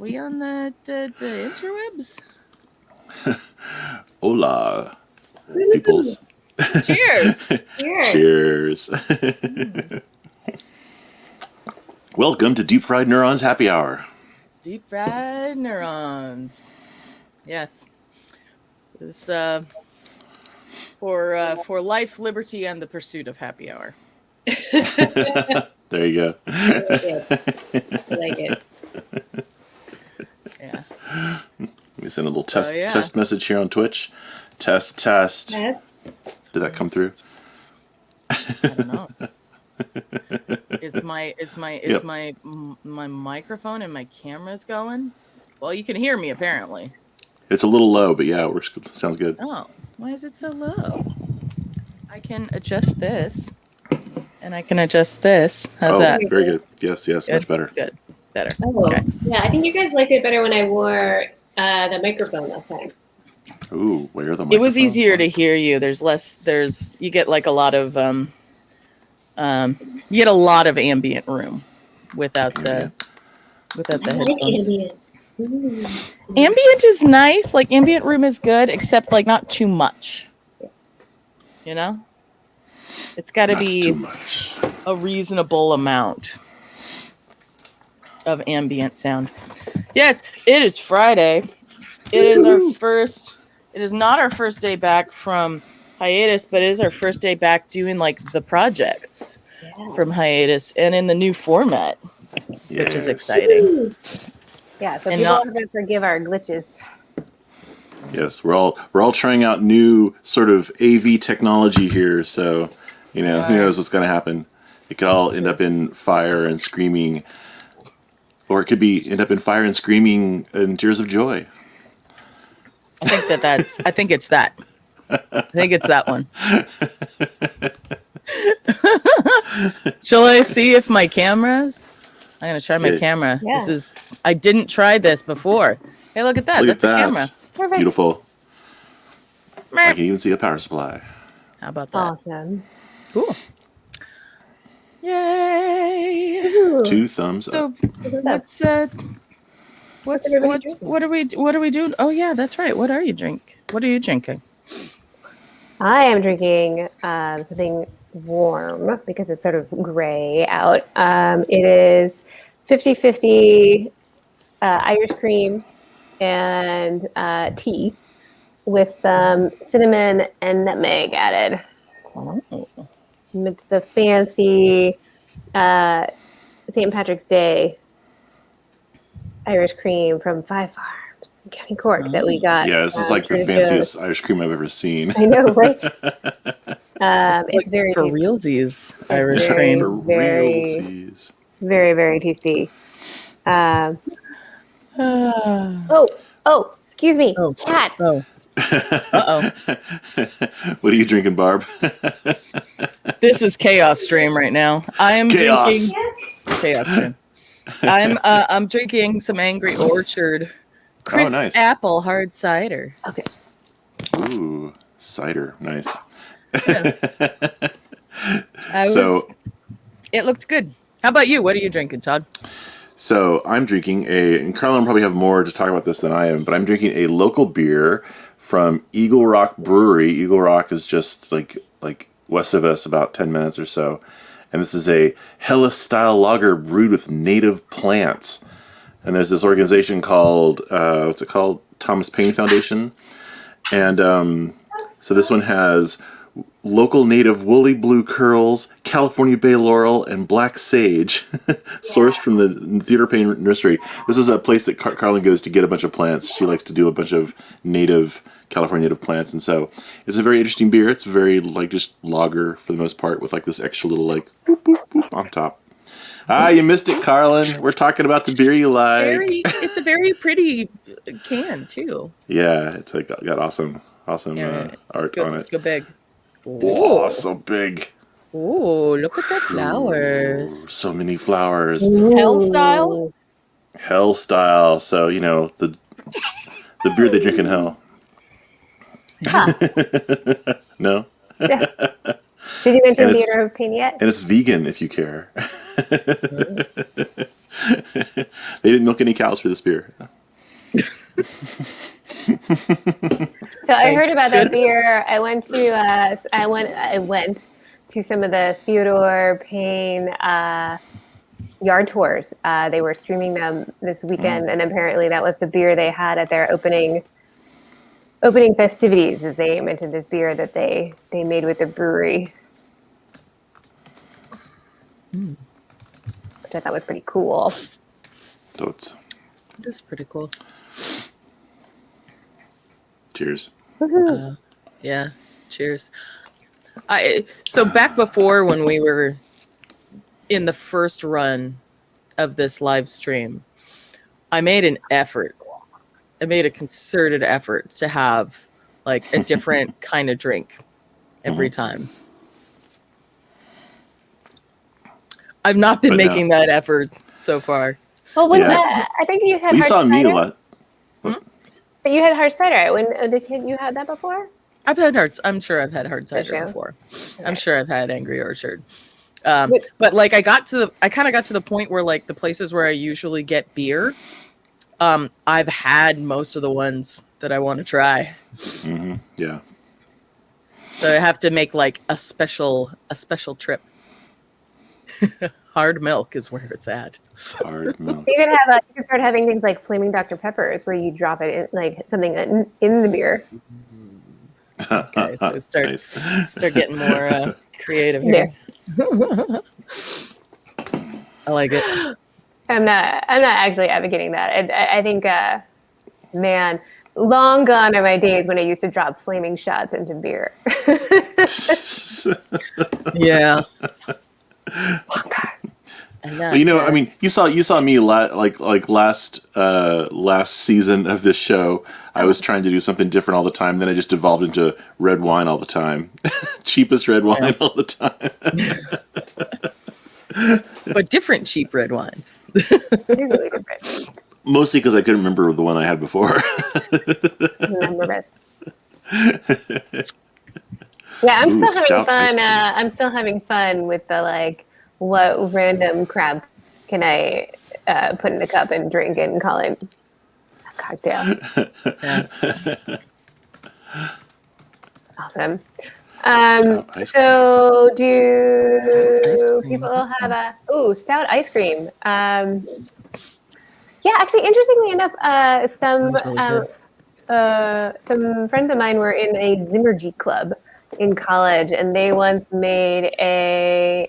we on the interwebs? Hola, peoples. Cheers. Cheers. Welcome to Deep Fried Neurons Happy Hour. Deep Fried Neurons. Yes. This for life, liberty, and the pursuit of happy hour. There you go. I like it. Yeah. Let me send a little test yeah. test message here on Twitch. Test. Yes. Did that come through? I don't know. Is my microphone and my cameras going? Well, you can hear me apparently. It's a little low, but yeah, it works. Sounds good. Oh, why is it so low? I can adjust this, and I can adjust this. How's that? Very good. Yes, Good. much better. Good, better. Oh, Okay. yeah. I think you guys liked it better when I wore the microphone last time. Ooh, where are the microphones? It was easier to hear you. You get like a lot of you get a lot of ambient room without the headphones. Ambient. Ambient is nice. Like ambient room is good, except like not too much. You know, it's got to be too much. A reasonable amount of ambient sound. Yes, it is Friday. It is our first. It is not our first day back from hiatus, but it is our first day back doing like the projects from hiatus and in the new format, which is exciting. Yeah, so And people not- have to forgive our glitches. Yes, we're all trying out new sort of AV technology here, so who knows what's going to happen. It could all end up in fire and screaming, or it could end up in fire and screaming and tears of joy. I think I think it's that. I think it's that one. Shall I see if my cameras? I'm gonna try my camera. Yeah. I didn't try this before. Hey, look at that. Look That's at a that. camera. Perfect. Beautiful. I can even see a power supply. How about that? Awesome. Cool. Yay! Ooh. 2 thumbs So up. what are we doing? Oh yeah, that's right. What are you drinking? I am drinking something warm because it's sort of gray out. It is 50-50 Irish cream and tea with some cinnamon and nutmeg added. Oh. It's the fancy St. Patrick's Day Irish cream from Five Farms in County Cork that we got. Yeah, this is like the fanciest Irish cream I've ever seen. I know, right? It's very for tasty. realsies Irish very- cream. For very- realsies. Very, very tasty. Oh. Oh, excuse me. Oh. Cat. Uh-oh. What are you drinking, Barb? This is chaos stream right now. I am Chaos. drinking chaos stream. I'm drinking some Angry Orchard crisp nice. apple hard cider. Okay. Ooh, cider. Nice. It looked good. How about you? What are you drinking, Todd? So I'm drinking and Carlyn will probably have more to talk about this than I am, but I'm drinking a local beer from Eagle Rock Brewery. Eagle Rock is just like west of us, about 10 minutes or so. And this is a Helles-style lager brewed with native plants. And there's this organization called, what's it called? Thomas Paine Foundation. And so this one has local native woolly blue curls, California bay laurel, and black sage, sourced from the Theodore Payne Nursery. This is a place that Carlyn goes to get a bunch of plants. She likes to do a bunch of California native plants, and so it's a very interesting beer. It's very just lager for the most part, with this extra little boop, boop, boop on top. You missed it, Carlyn. We're talking about the beer you like. It's a very pretty can too. Yeah, it's got awesome art on it. Let's go big. Oh, so big. Oh, look at the flowers. Ooh, so many flowers. Hell style? Hell style. So, the beer they drink in hell. No? Yeah. Did you mention And Theater of Pain yet? And it's vegan if you care. They didn't milk any cows for this beer. So I heard about that beer. I went to some of the Theodore Payne yard tours. They were streaming them this weekend, and apparently that was the beer they had at their opening festivities. As they mentioned this beer that they made with the brewery, which I thought was pretty cool. Totes. It is pretty cool. Cheers. Yeah. Cheers. So back before when we were in the first run of this live stream, I made an effort. I made a concerted effort to have like a different kind of drink every time. I've not been making that effort so far. Well, I think you had We hard saw me cider. a lot. But you had hard cider. When you had that before? I've had I'm sure I've had hard cider you? before. Okay. I'm sure I've had Angry Orchard. But like I kind of got to the point where like the places where I usually get beer, I've had most of the ones that I want to try. Mm-hmm. Yeah. So I have to make like a special trip. Hard milk is where it's at. Hard milk. You could start having things like flaming Dr. Peppers, where you drop it in, like something in the beer. Okay, so start getting more creative Yeah. here. I like it. I'm not actually advocating that. I think, man, long gone are my days when I used to drop flaming shots into beer. Yeah. Well, you know, I mean, you saw me last season of this show. I was trying to do something different all the time. Then I just devolved into red wine all the time, cheapest red wine all the time. But different cheap red wines. Really different. Mostly because I couldn't remember the one I had before. Remember it. Yeah, I'm still having stout ice fun. cream. I'm still having fun with the like, what random crab can I put in a cup and drink and call it a cocktail? Yeah. Awesome. Ice So Ice do cream, people that have sounds- stout ice cream? Yeah, actually, interestingly enough, Sounds really some friends of mine were in a Zimmergy club in college, and they once made a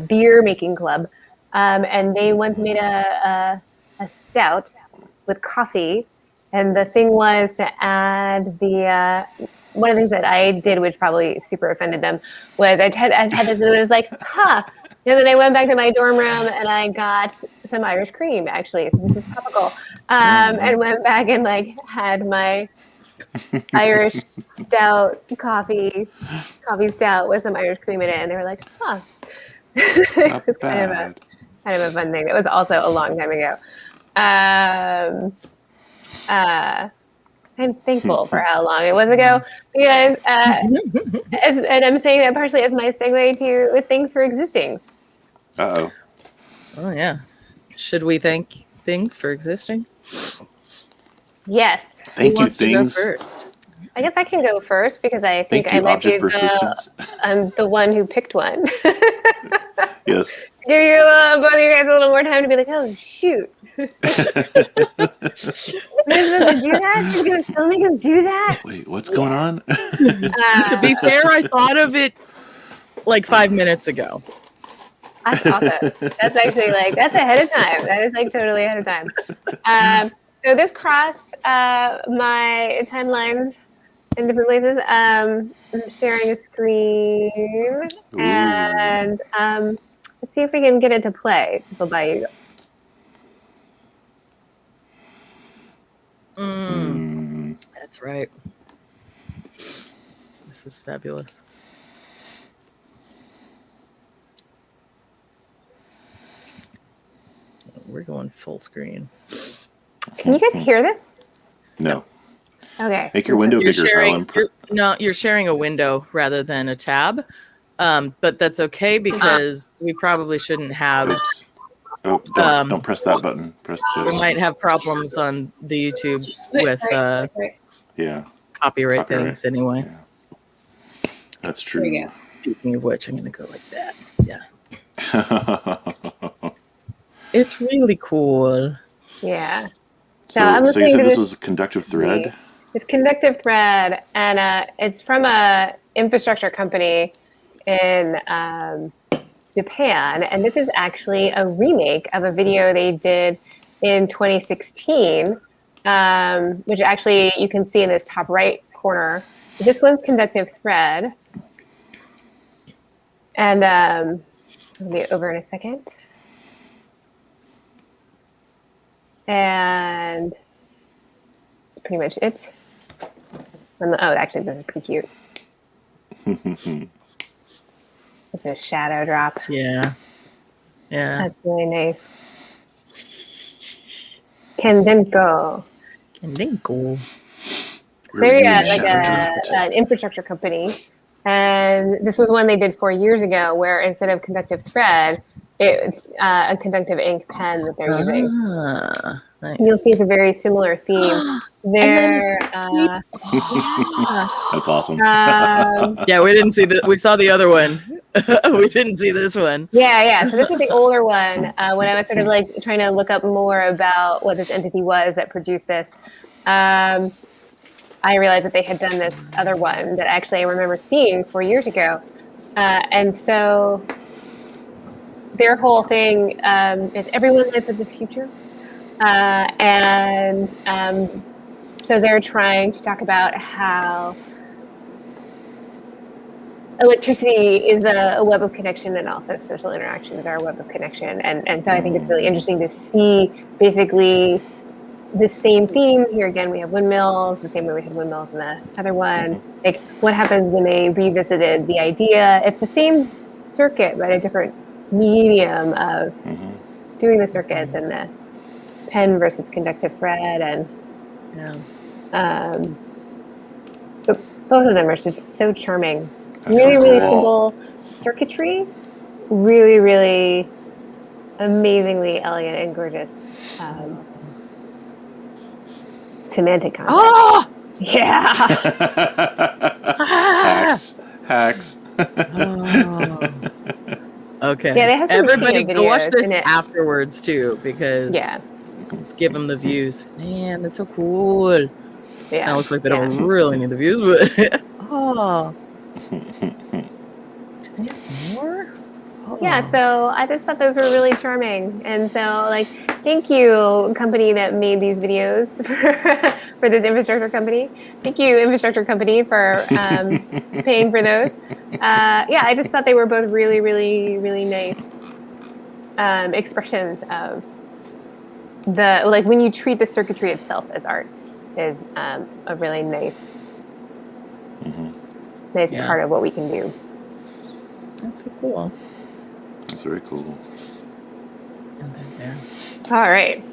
beer making club, and they once made a stout with coffee, and the thing was to add the one of the things that I did, which probably super offended them, was I had this, and it was like, and then I went back to my dorm room and I got some Irish cream, actually. So this is topical. And went back and like had my Irish stout coffee stout with some Irish cream in it. And they were like, it was kind of a fun thing. It was also a long time ago. I'm thankful for how long it was ago, because, and I'm saying that partially as my segue to with thanks for existing. Uh-oh. Oh yeah. Should we thank things for existing? Yes. Thank Who you, wants to go things. first? I guess I can go first because I think Thank I you, might be object persistence. I'm the one who picked one. Yes. Give you both of you guys a little more time to be like, oh shoot. We're supposed to do that? You're gonna still make us do that? Wait, what's going on? To be fair, I thought of it like 5 minutes ago. That's awesome. That's actually like, that's ahead of time. That is like totally ahead of time. So this crossed my timelines in different places. I'm sharing a screen, and let's see if we can get it to play. This will buy you. That's right. This is fabulous. We're going full screen. Can you guys hear this? No. Okay. Make your window You're bigger, sharing. Carlyn. You're sharing a window rather than a tab, but that's okay because we probably shouldn't have Oops. Oh, don't press that button. Press We the might have problems on the YouTubes with yeah. copyright Copyright. things anyway. Yeah. That's There true. we go. Speaking of which, I'm going to go like that. Yeah. It's really cool. Yeah. So I'm you listening said to this this was a conductive thread? It's conductive thread, and it's from a infrastructure company in Japan, and this is actually a remake of a video they did in 2016, which actually you can see in this top right corner. This one's conductive thread, and I'll be over in a second. And that's pretty much it. Oh, actually, this is pretty cute. It's a shadow drop. Yeah. Yeah. That's really nice. Kendenko. And then cool. They're Really like an infrastructure company. And this was one they did 4 years ago where instead of conductive thread, it's a conductive ink pen that they're using. Ah, nice. You'll see it's a very similar theme. They're, yeah. That's awesome. Yeah, we didn't see we saw the other one. We didn't see this one. Yeah. So this is the older one. When I was sort of like trying to look up more about what this entity was that produced this, I realized that they had done this other one that actually I remember seeing 4 years ago. And so their whole thing is everyone lives in the future. So they're trying to talk about how electricity is a web of connection, and also social interactions are a web of connection. And so I think it's really interesting to see basically the same themes. Here again, we have windmills, the same way we had windmills in the other one. Like what happens when they revisited the idea? It's the same circuit, but a different medium of doing the circuits, and the pen versus conductive thread, and but both of them are just so charming. That's really, so really cool. simple circuitry, really, really amazingly elegant and gorgeous. Semantic content. Oh! Yeah. Hacks. Oh. Okay. Yeah, they have some Everybody go watch videos this in it. afterwards too, because let's give them the views. Man, that's so cool. Yeah. It looks like they don't really need the views, but oh. Do they have more? Oh. Yeah, so I just thought those were really charming. And so, like, thank you, company that made these videos for this infrastructure company. Thank you, infrastructure company, for paying for those. Yeah, I just thought they were both really, really, really nice expressions of like, when you treat the circuitry itself as art is a really nice part of what we can do. That's so cool. That's very cool. Okay, there. All right.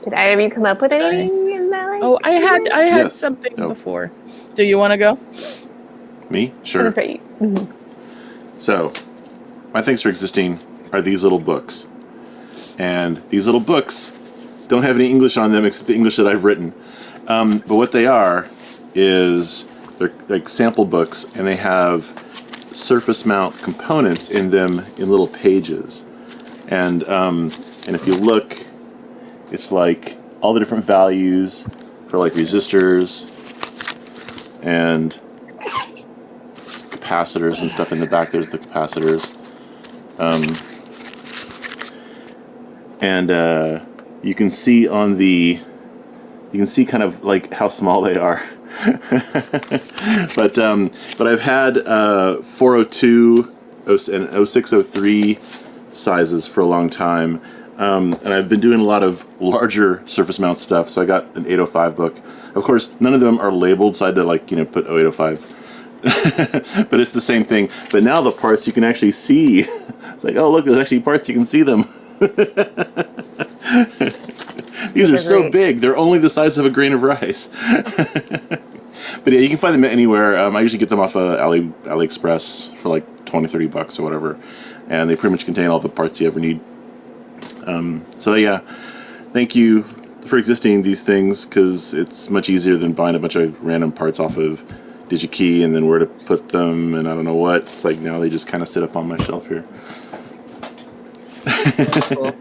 Did either of you come up with anything in that? Like, I had Yes. something before. Do you want to go? Me? Sure. That's right. Mm-hmm. So, my thanks for existing are these little books. And these little books don't have any English on them except the English that I've written. But what they are is they're like sample books, and they have surface mount components in them in little pages. And if you look, it's like all the different values for like resistors and capacitors and stuff in the back. There's the capacitors. And you can see kind of like how small they are. but I've had 402 and 0603 sizes for a long time. And I've been doing a lot of larger surface mount stuff, so I got an 805 book. Of course, none of them are labeled, so I had to put 0805. But it's the same thing. But now the parts you can actually see. It's like, oh look, there's actually parts, you can see them. These are so big, they're only the size of a grain of rice. But yeah, you can find them anywhere. I usually get them off of AliExpress for like $20-30 or whatever. And they pretty much contain all the parts you ever need So yeah, thank you for existing these things, because it's much easier than buying a bunch of random parts off of DigiKey and then where to put them and I don't know what. It's like now they just kind of sit up on my shelf here. Cool.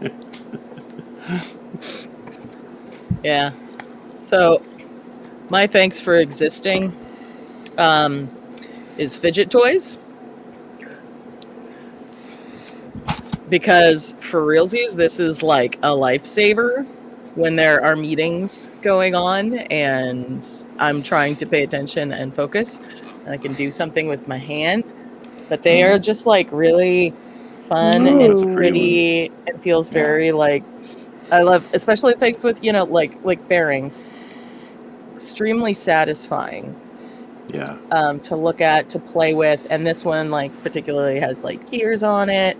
Yeah. So my thanks for existing is fidget toys. Because for realsies, this is like a lifesaver when there are meetings going on and I'm trying to pay attention and focus and I can do something with my hands. But they are just like really fun Ooh. That's a and pretty pretty and feels very like, I love, especially things with, like bearings. Extremely satisfying Yeah. to look at, to play with. And this one like particularly has like gears on it.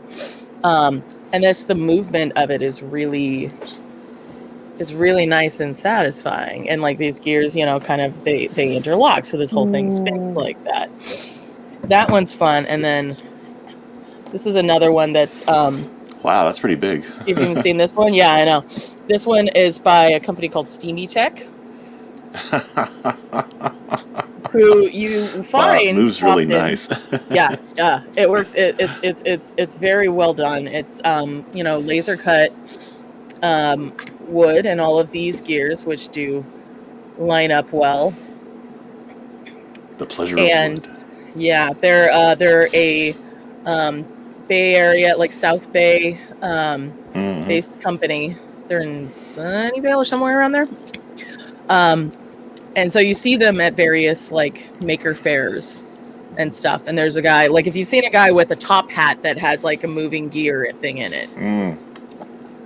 And the movement of it is really nice and satisfying. And like these gears, kind of they interlock, so this whole thing spins like that. That one's fun. And then this is another one that's Wow, that's pretty big. you've even seen this one? Yeah, I know. This one is by a company called Steamy Tech, who you Wow, find it moves really often. nice. Yeah, it works. It's very well done. It's laser cut wood and all of these gears, which do line up well. The pleasure And of wood. yeah, they're a Bay Area, like South Bay based company. They're in Sunnyvale or somewhere around there. And so you see them at various like maker fairs and stuff. And there's a guy, like if you've seen a guy with a top hat that has like a moving gear thing in it.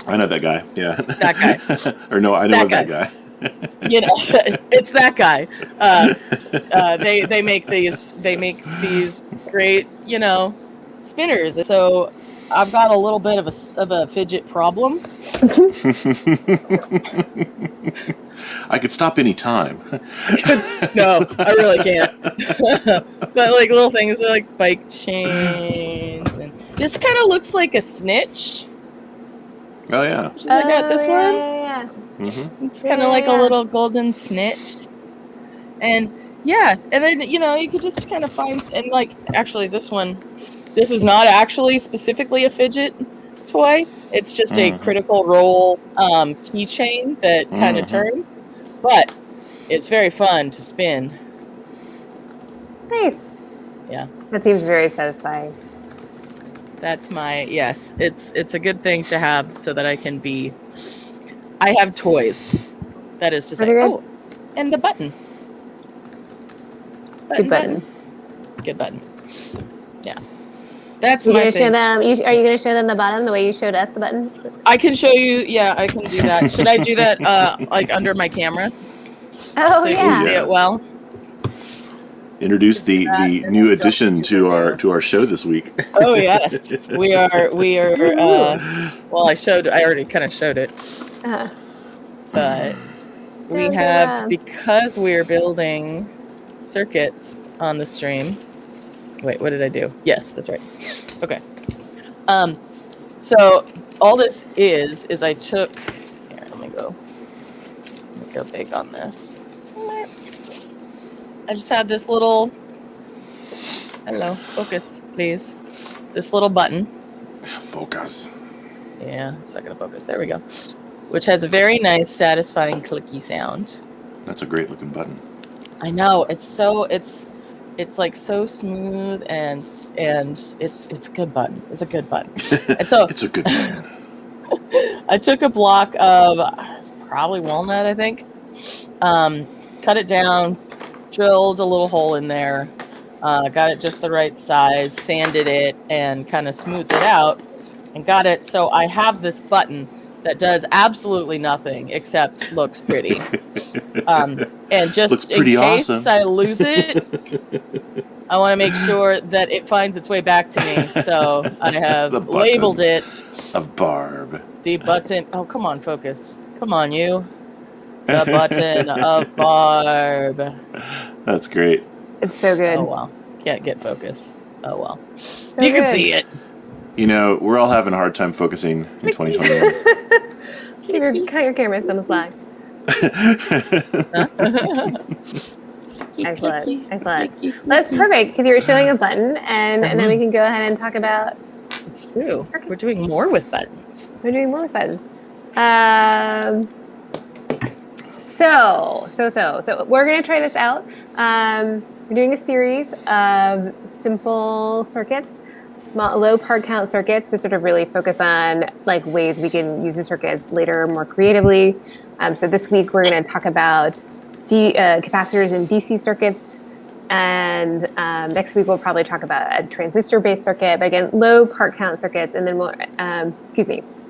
I know that guy. Yeah. That guy. Or no, I know That of that guy. It's that guy. They make these great, spinners. So I've got a little bit of a fidget problem. I could stop any time. No, I really can't. But like little things are like bike chains, and this kind of looks like a snitch. Oh yeah. I got this one. Yeah. Mm-hmm. It's kind of like a little golden snitch. And yeah, and then you could just kind of find, and like actually this is not actually specifically a fidget toy. It's just a critical role keychain that kind of turns, but it's very fun to spin. Nice. Yeah. That seems very satisfying. That's yes. It's a good thing to have so that I have toys. That is to say, and the button. Good button. Good button. Yeah. That's You're my gonna thing. show them. Are you going to show them the bottom the way you showed us the button? I can show you. Yeah, I can do that. Should I do that like under my camera? Oh So you yeah. can see it well. Introduce the new addition to our show this week. Oh yes, we are. Well, I already kind of showed it, but we have, because we're building circuits on the stream. Wait, what did I do? Yes, that's right. Okay. So all this is I took. Here, let me go big on this. I just had this little. Hello, focus, please. This little button. Focus. Yeah, it's not gonna focus. There we go. Which has a very nice, satisfying clicky sound. That's a great looking button. I know, it's like so smooth and it's a good button. It's a good button. And so it's a good button. I took a block of it's probably walnut, I think. Cut it down, drilled a little hole in there, got it just the right size, sanded it, and kind of smoothed it out, and got it so I have this button that does absolutely nothing except looks pretty. And just in case I lose it, I want to make sure that it finds its way back to me. So I have labeled it of Barb. The button. Oh, come on, focus. Come on, you. The button of Barb. That's great. It's so good. Oh well, can't get focus. Oh well, So you can good. see it. You know, we're all having a hard time focusing in 2021. Cut your cameras on the slide. Excellent. That's perfect because you were showing a button, and then we can go ahead and talk about. It's true. We're doing more with buttons. We're doing more with buttons. So we're gonna try this out. We're doing a series of simple circuits, small, low part count circuits to sort of really focus on like ways we can use the circuits later more creatively. So this week we're going to talk about capacitors in DC circuits, and next week we'll probably talk about a transistor-based circuit, but again, low part count circuits. And then we'll,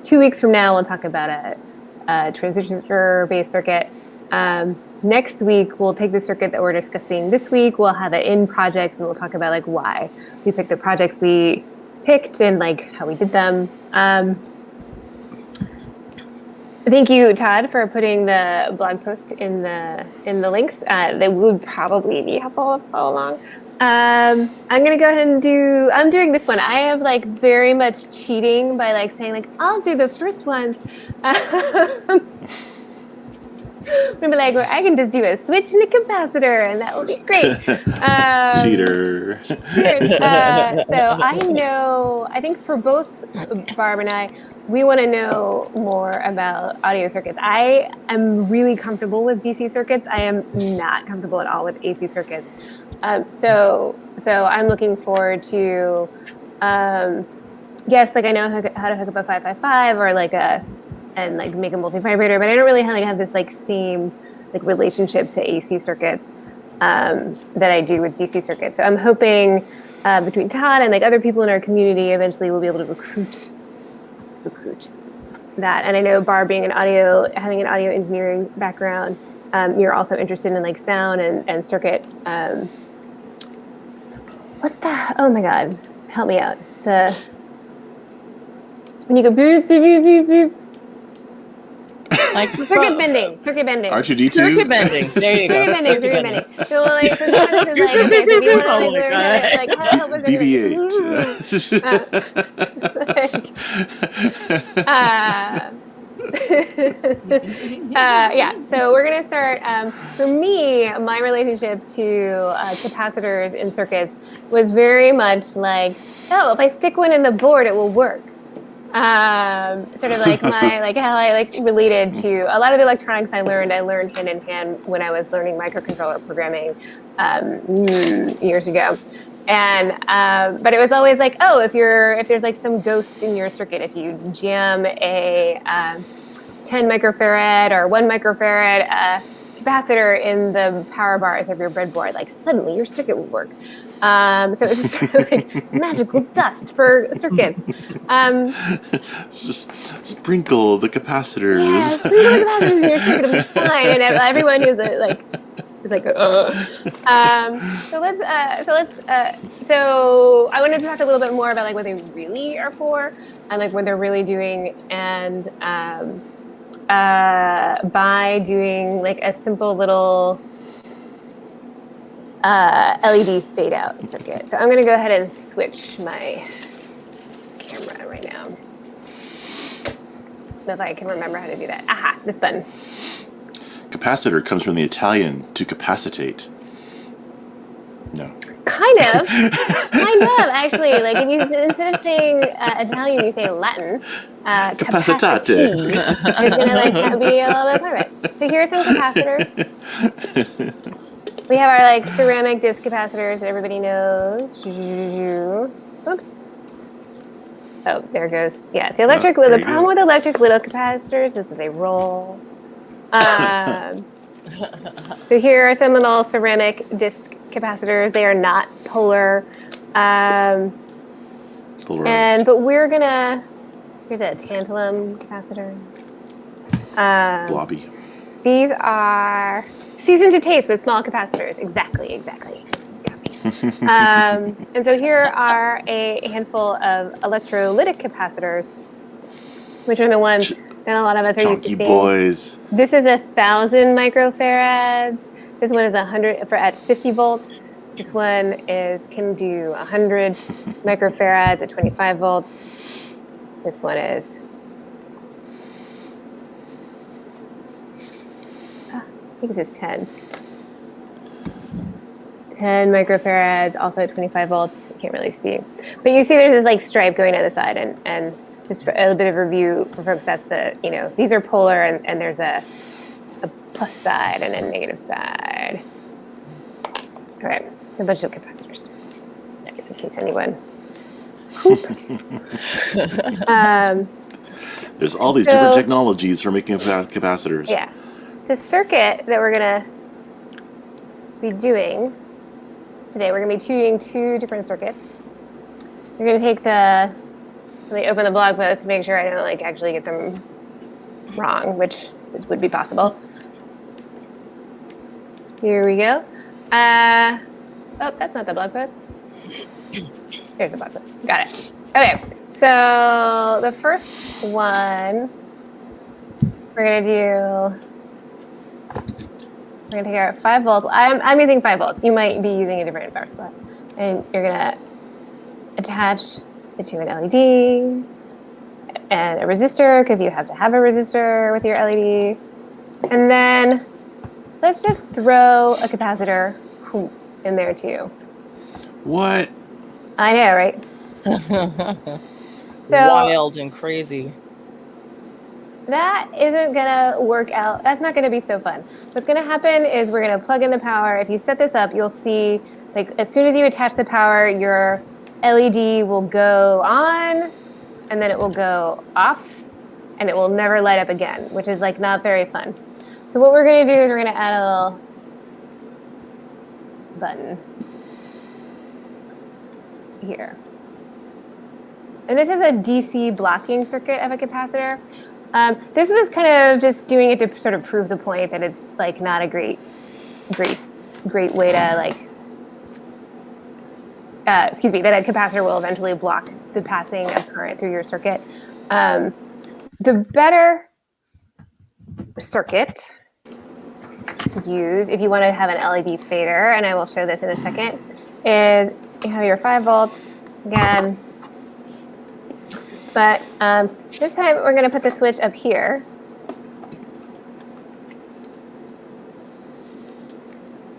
2 weeks from now we'll talk about a transistor-based circuit. Next week we'll take the circuit that we're discussing this week. We'll have it in projects, and we'll talk about like why we picked the projects we picked and like how we did them. Thank you, Todd, for putting the blog post in the links. That would probably be helpful to follow along. I'm gonna go ahead and I'm doing this one. I have like very much cheating by like saying like I'll do the first ones. Maybe like I can just do a switch and a capacitor, and that will be great. Cheater. So I think for both Barb and I, we want to know more about audio circuits. I am really comfortable with DC circuits. I am not comfortable at all with AC circuits. So I'm looking forward to, yes, like I know how to hook up a 555 or like and like make a multi-vibrator, but I don't really have this like same like relationship to AC circuits that I do with DC circuits. So I'm hoping between Todd and like other people in our community, eventually we'll be able to recruit that. And I know Barb having an audio engineering background, you're also interested in like sound and circuit. What's that? Oh my God, help me out. When you go boop, boop, boop, boop, boop. Like circuit bending. R2D2. Circuit bending. There you go. Circuit bending. So like, so sometimes it's like, okay, so if you want to like learn how to, like how to help us. BB-8. Yeah, so we're gonna start. For me, my relationship to capacitors in circuits was very much like, oh, if I stick one in the board, it will work. Sort of like my like how I like related to a lot of the electronics I learned hand in hand when I was learning microcontroller programming years ago. And but it was always like, oh, if there's like some ghost in your circuit, if you jam a 10 microfarad or 1 microfarad capacitor in the power bars of your breadboard, like suddenly your circuit will work. So it's just sort of like magical dust for circuits. Just sprinkle the capacitors. Yeah, sprinkle the capacitors in your circuit will be fine. And everyone is like, So I wanted to talk a little bit more about like what they really are for and like what they're really doing, and by doing like a simple little LED fade out circuit. So I'm going to go ahead and switch my camera right now. If I can remember how to do that. Aha, this button. Capacitor comes from the Italian to capacitate. No. Kind of, actually. Like if you instead of saying Italian, you say Latin. Capacitate. It's gonna like be a little bit private. So here are some capacitors. We have our like ceramic disc capacitors that everybody knows. Oops. Oh, there goes. Yeah, the electric. The problem with electric little capacitors is that they roll. So here are some little ceramic disc capacitors. They are not polar. Polarized. But we're gonna. Here's a tantalum capacitor. Blobby. These are seasoned to taste with small capacitors. Exactly. And so here are a handful of electrolytic capacitors, which are the ones that a lot of us are used to seeing. Boys. This is 1,000 microfarads. This one is 100 at 50 volts. This one can do 100 microfarads at 25 volts. This one is I think it's just 10. 10 microfarads, also at 25 volts. You can't really see. But you see there's this like stripe going down the side, and just for a little bit of review for folks, that's these are polar, and there's a plus side and a negative side. All right, a bunch of capacitors. In case anyone. There's all these different technologies for making capacitors. Yeah. The circuit that we're going to be doing today, we're going to be doing two different circuits. We're going to take let me open the blog post to make sure I don't actually get them wrong, which would be possible. Here we go. Oh, that's not the blog post. Here's the blog post. Got it. Okay, so the first one we're gonna take our 5 volts. I'm using 5 volts. You might be using a different power supply, and you're gonna attach it to an LED and a resistor, because you have to have a resistor with your LED, and then let's just throw a capacitor in there too. What? I know, right? So wild and crazy. that isn't gonna work out. That's not gonna be so fun. What's gonna happen is we're gonna plug in the power. If you set this up, you'll see as soon as you attach the power, your LED will go on, and then it will go off, and it will never light up again, which is not very fun. So what we're gonna do is we're gonna add a little button here. And this is a DC blocking circuit of a capacitor. This is just kind of just doing it to sort of prove the point that it's not a great way to that a capacitor will eventually block the passing of current through your circuit. The better circuit to use, if you want to have an LED fader, and I will show this in a second, is you have your 5 volts again. But this time we're going to put the switch up here.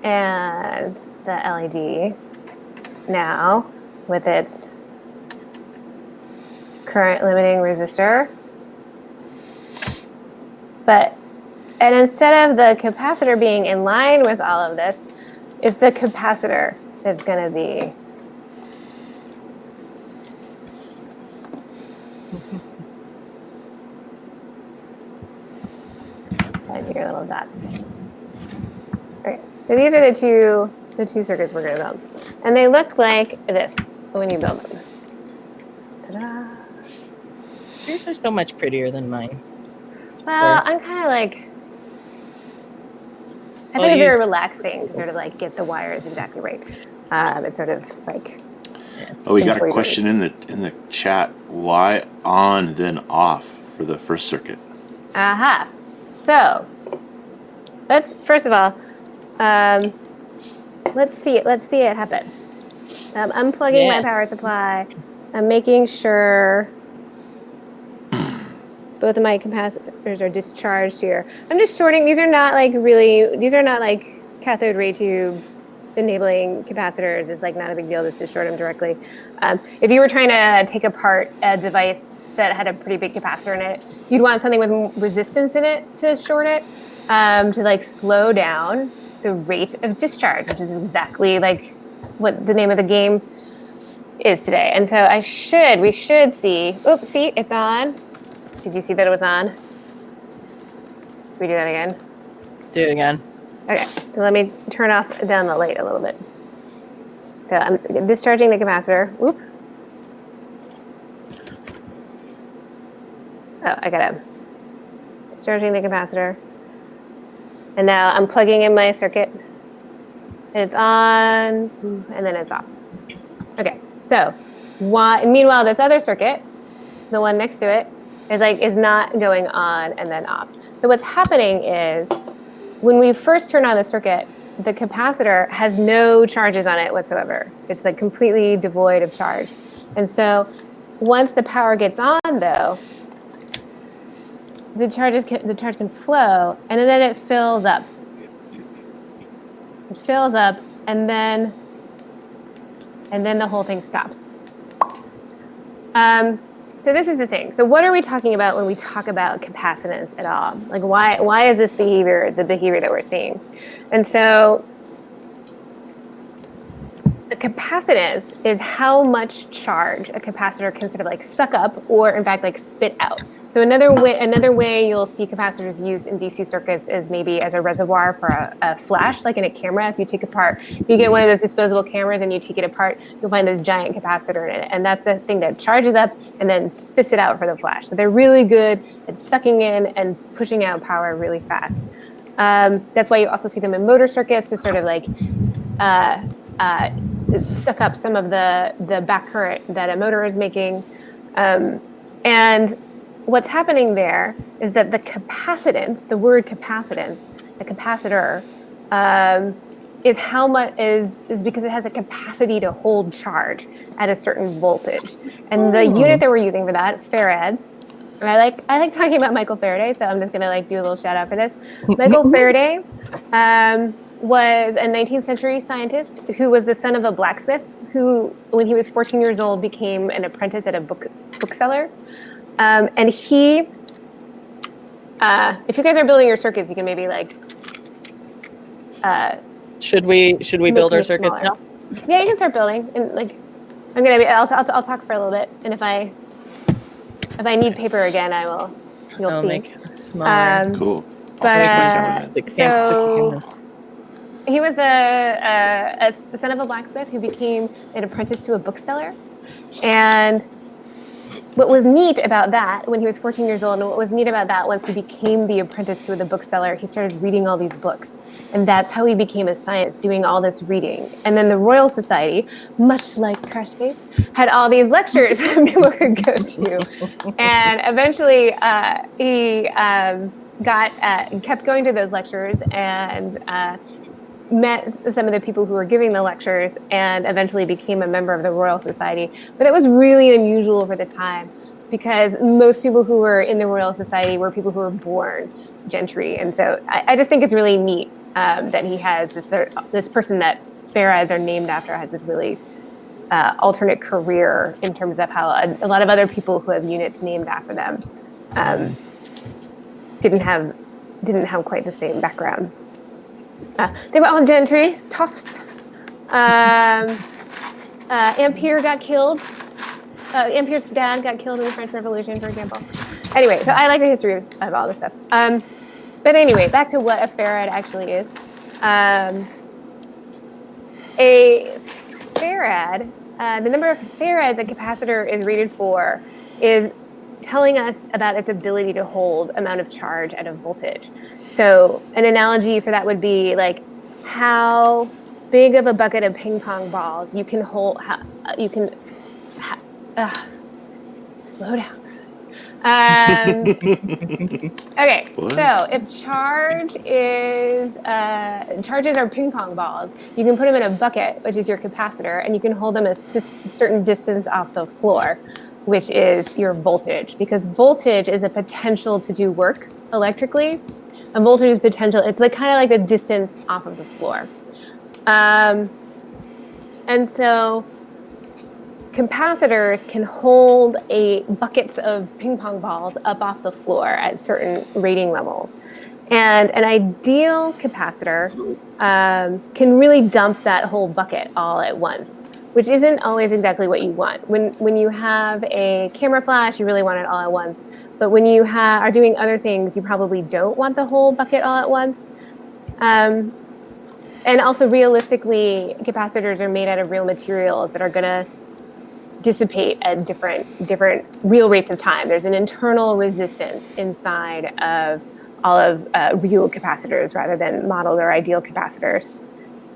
And the LED now with its current limiting resistor. And instead of the capacitor being in line with all of this, it's the capacitor that's going to be your little dots. Okay, so these are the two circuits we're going to build, and they look like this when you build them. Ta-da! Yours are so much prettier than mine. Well, I'm kind of I think it's very relaxing to sort of get the wires exactly right. It's sort of Oh, we got a question in the chat. Why on then off for the first circuit? Aha. So let's first of all, let's see it happen. I'm unplugging my power supply. I'm making sure both of my capacitors are discharged here. I'm just shorting. These are not cathode ray tube enabling capacitors. It's not a big deal just to short them directly. If you were trying to take apart a device that had a pretty big capacitor in it, you'd want something with resistance in it to short it, to slow down the rate of discharge, which is exactly what the name of the game is today. And so we should see, oops, see, it's on. Did you see that it was on? Can we do that again? Do it again. Okay, so let me turn down the light a little bit. So I'm discharging the capacitor. Whoop. Oh, I got it. Discharging the capacitor. And now I'm plugging in my circuit. And it's on, and then it's off. Okay, so meanwhile, this other circuit, the one next to it, is not going on and then off. So what's happening is when we first turn on the circuit, the capacitor has no charges on it whatsoever. It's like completely devoid of charge. And so once the power gets on, though, the charge can flow, and then it fills up. It fills up, and then the whole thing stops. So this is the thing. So what are we talking about when we talk about capacitance at all? Like why is this behavior the behavior that we're seeing? And so the capacitance is how much charge a capacitor can sort of like suck up or in fact like spit out. So another way you'll see capacitors used in DC circuits is maybe as a reservoir for a flash, like in a camera. If you get one of those disposable cameras and you take it apart, you'll find this giant capacitor in it. And that's the thing that charges up and then spits it out for the flash. So they're really good at sucking in and pushing out power really fast. That's why you also see them in motor circuits to sort of like suck up some of the back current that a motor is making. And what's happening there is that the capacitance, the word capacitance, a capacitor, is how much is because it has a capacity to hold charge at a certain voltage. And the unit that we're using for that, farads, and I like talking about Michael Faraday, so I'm just gonna like do a little shout out for this. Michael Faraday was a 19th century scientist who was the son of a blacksmith who, when he was 14 years old, became an apprentice at a bookseller. And he, if you guys are building your circuits, you can maybe like. Should we build our circuits smaller. now? Yeah, you can start building, and like, I'll talk for a little bit, and if I need paper again, I will. You'll see. Make it smaller. Cool. But So he was the son of a blacksmith who became an apprentice to a bookseller, and what was neat about that when he was 14 years old, and what was neat about that once he became the apprentice to the bookseller, he started reading all these books. And that's how he became a scientist, doing all this reading. And then the Royal Society, much like Crash Space, had all these lectures that people could go to. And eventually he kept going to those lectures and met some of the people who were giving the lectures and eventually became a member of the Royal Society. But it was really unusual for the time because most people who were in the Royal Society were people who were born gentry. And so I just think it's really neat that he has this person that farads are named after has this really alternate career in terms of how a lot of other people who have units named after them didn't have quite the same background. They were all gentry, toffs. Ampere got killed. Ampere's dad got killed in the French Revolution, for example. Anyway, so I like the history of all this stuff. But anyway, back to what a farad actually is. A farad, the number of farads a capacitor is rated for is telling us about its ability to hold amount of charge at a voltage. So an analogy for that would be like how big of a bucket of ping pong balls you can hold. Slow down. Okay, What? so if charges are ping pong balls, you can put them in a bucket, which is your capacitor, and you can hold them a certain distance off the floor, which is your voltage, because voltage is a potential to do work electrically. And voltage is potential, it's like kind of like the distance off of the floor. And so capacitors can hold buckets of ping pong balls up off the floor at certain rating levels. And an ideal capacitor can really dump that whole bucket all at once, which isn't always exactly what you want. When you have a camera flash, you really want it all at once. But when you are doing other things, you probably don't want the whole bucket all at once. And also realistically, capacitors are made out of real materials that are gonna dissipate at different real rates of time. There's an internal resistance inside of all of real capacitors rather than modeled or ideal capacitors.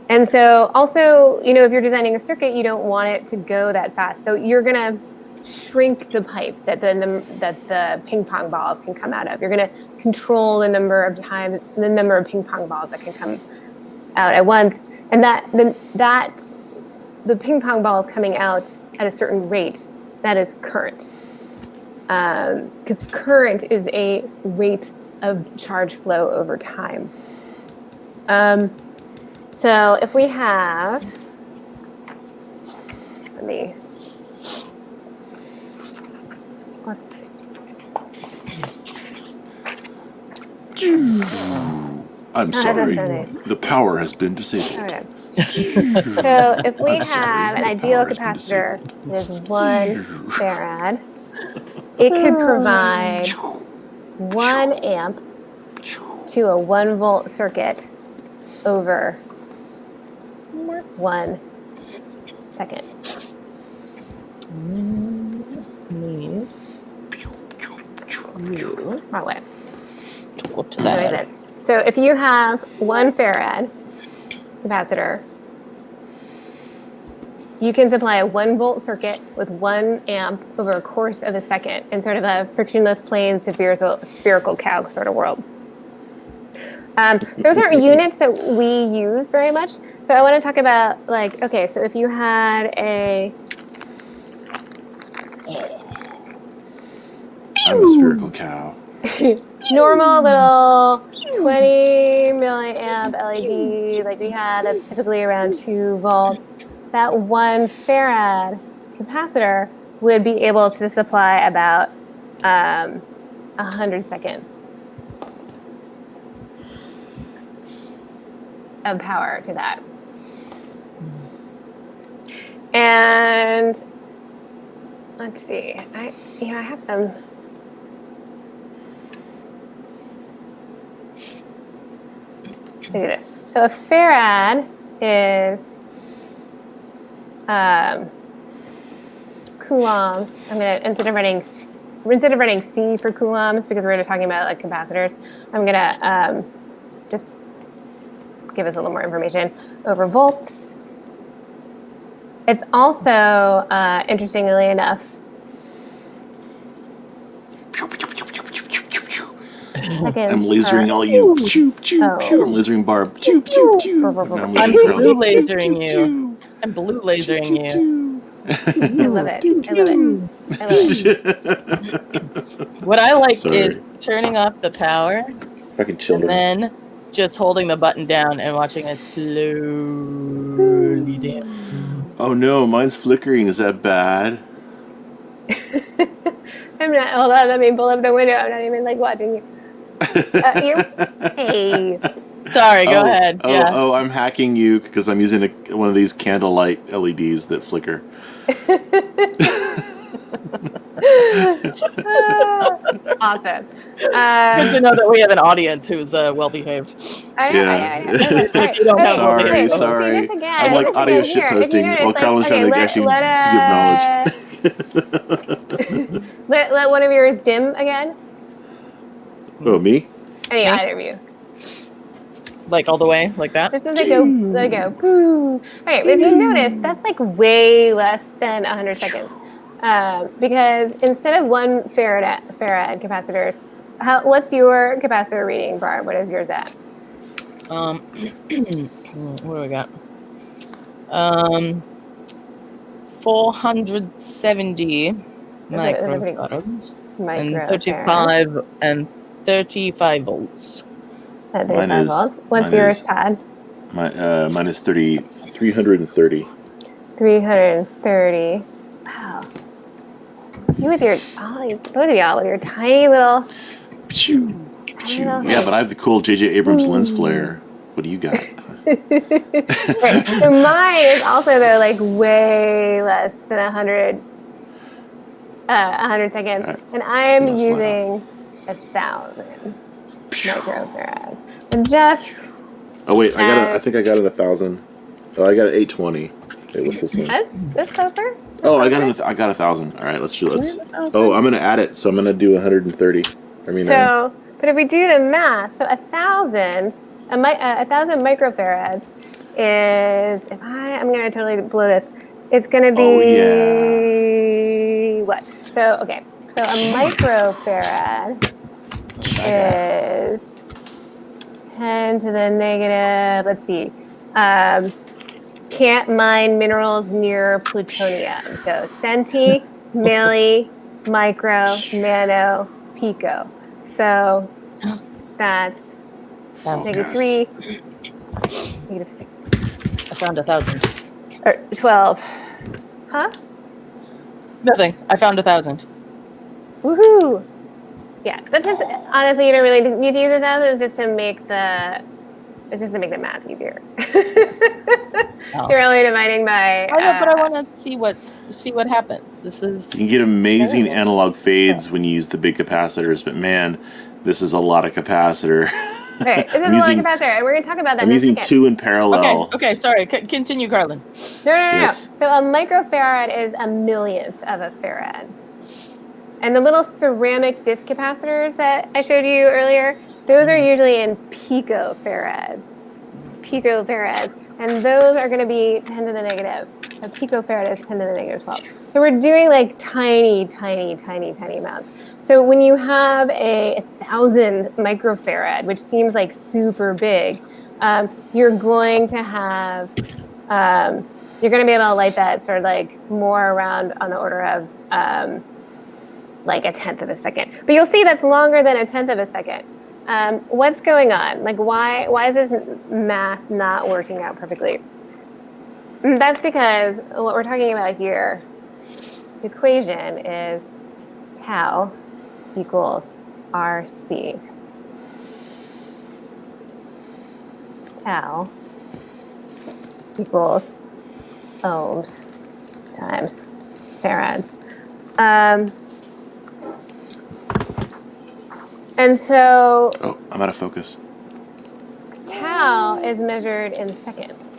And so also, if you're designing a circuit, you don't want it to go that fast. So you're gonna shrink the pipe that the ping pong balls can come out of. You're gonna control the number of ping pong balls that can come out at once, and the ping pong ball is coming out at a certain rate. That is current, because current is a rate of charge flow over time. So if we have, let's. I'm sorry. The power has been disabled. Okay. So if we have an ideal capacitor with 1 farad, it could provide 1 amp to a 1 volt circuit over 1 second. Wrong way. So if you have 1 farad capacitor, you can supply a 1 volt circuit with 1 amp over a course of a second in sort of a frictionless plane spherical cow sort of world. Those aren't units that we use very much. So I want to talk about, like, okay, so if you had a... I'm a spherical cow. normal little 20 milliamp LED like we had, that's typically around 2 volts. That 1 farad capacitor would be able to supply about 100 seconds of power to that. And let's see, I have some. Look at this. So a farad is coulombs. I'm gonna instead of writing C for coulombs, because we're talking about like capacitors, I'm gonna just give us a little more information over volts. It's also interestingly enough, I'm lasering all you. I'm lasering Barb. I'm blue lasering you. I'm blue lasering you. I love it. What I like is turning off the power Fucking children. and then just holding the button down and watching it slowly dim. Oh no, mine's flickering. Is that bad? I'm not. Hold on. Let me pull up the window. I'm not even like watching you. Hey. Sorry, go ahead. Yeah. Oh, I'm hacking you because I'm using one of these candlelight LEDs that flicker. Awesome. Good to know that we have an audience who's well behaved. I know. If you don't have Sorry. See this again. I'm like audio shitposting while Carlyn's trying to actually give knowledge. let one of yours dim again. Oh, me? Either of you. Like all the way, like that? Just as they go, let it go. Boo. Okay, but if you notice, that's like way less than 100 seconds. Because instead of 1 farad capacitors, what's your capacitor reading, Barb? What is yours at? What do we got? 470 microfarads and 35 volts. Mine is, what's yours, Todd? Mine is 330. 330. Wow. You with your, both of y'all with your tiny little. Yeah, but I have the cool J.J. Abrams lens flare. What do you got? Right. So mine is also though like way less than 100 seconds, right. And I'm using 1,000 microfarads. And just. Oh wait, I think I got it 1,000. Oh, I got it 820. Okay, what's this one? This closer. Oh, I got 1,000. All right, let's. Oh, I'm gonna add it, so I'm gonna do 130. But if we do the math, so 1,000 microfarads is, I'm gonna totally blow this. It's gonna be what? So okay, so a microfarad is 10 to the negative. Let's see, can't mine minerals near plutonium. So centi, milli, micro, nano, pico. So that's Thousands. -3, -6, I found 1,000. or 12. Huh? Nothing. I found 1,000. Woohoo! Yeah, that's just honestly, you don't really need to use 1,000. It's just to make the math easier. Oh. You're only dividing by. I know, but I want to see what happens. This is. You can get amazing analog fades when you use the big capacitors, but man, this is a lot of capacitor. Okay, this is a lot of capacitor, and we're going to talk about that I'm in a using second. 2 in parallel. Okay, sorry. Continue, Carlyn. No. Yes. So a microfarad is a millionth of a farad. And the little ceramic disc capacitors that I showed you earlier, those are usually in picofarads. And those are going to be 10 to the negative. A picofarad is 10 to the negative 12. So we're doing like tiny amounts. So when you have a 1,000 microfarad, which seems like super big, you're going to have, you're going to be able to light that sort of like more around on the order of like 1/10 of a second. But you'll see that's longer than 1/10 of a second. What's going on? Like, why is this math not working out perfectly? That's because what we're talking about here, the equation is tau equals RC. Tau equals ohms times farads. And so... Oh, I'm out of focus. Tau is measured in seconds.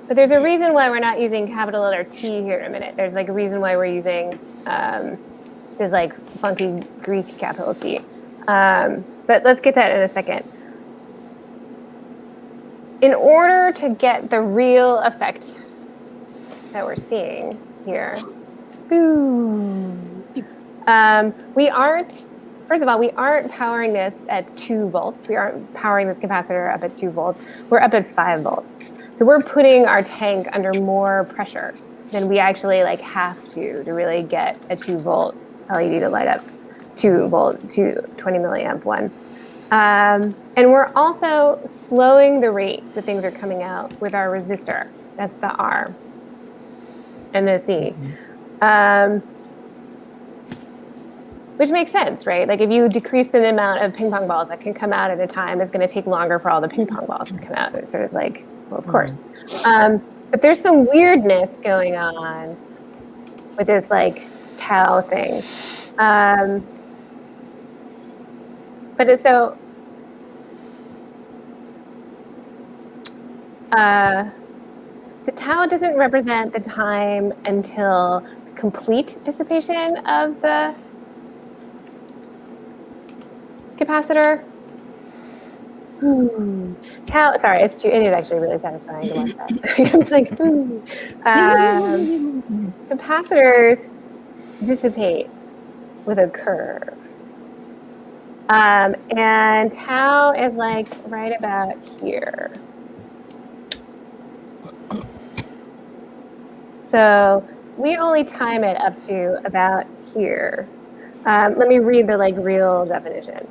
But there's a reason why we're not using capital letter T here in a minute. There's like a reason why we're using this like funky Greek capital T. But let's get that in a second. In order to get the real effect that we're seeing here, first of all, we aren't powering this at 2 volts. We aren't powering this capacitor up at 2 volts. We're up at 5 volts. So we're putting our tank under more pressure than we actually like have to really get a 2 volt LED to light up 2 volt, 20 milliamp one. And we're also slowing the rate that things are coming out with our resistor. That's the R and the C. Which makes sense, right? Like if you decrease the amount of ping pong balls that can come out at a time, it's going to take longer for all the ping pong balls to come out. It's sort of like, well, of course. But there's some weirdness going on with this like tau thing. But it's so, the tau doesn't represent the time until complete dissipation of the capacitor. Tau, sorry, it is actually really satisfying to watch that. I'm just like, capacitors dissipates with a curve. And tau is like right about here. So we only time it up to about here. Let me read the like real definition.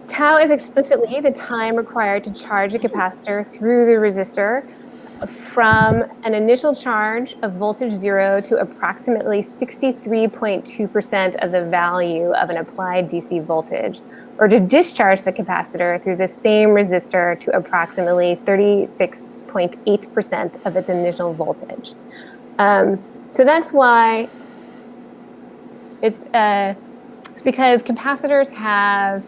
Tau is explicitly the time required to charge a capacitor through the resistor from an initial charge of voltage 0 to approximately 63.2% of the value of an applied DC voltage, or to discharge the capacitor through the same resistor to approximately 36.8% of its initial voltage. So that's why it's because capacitors have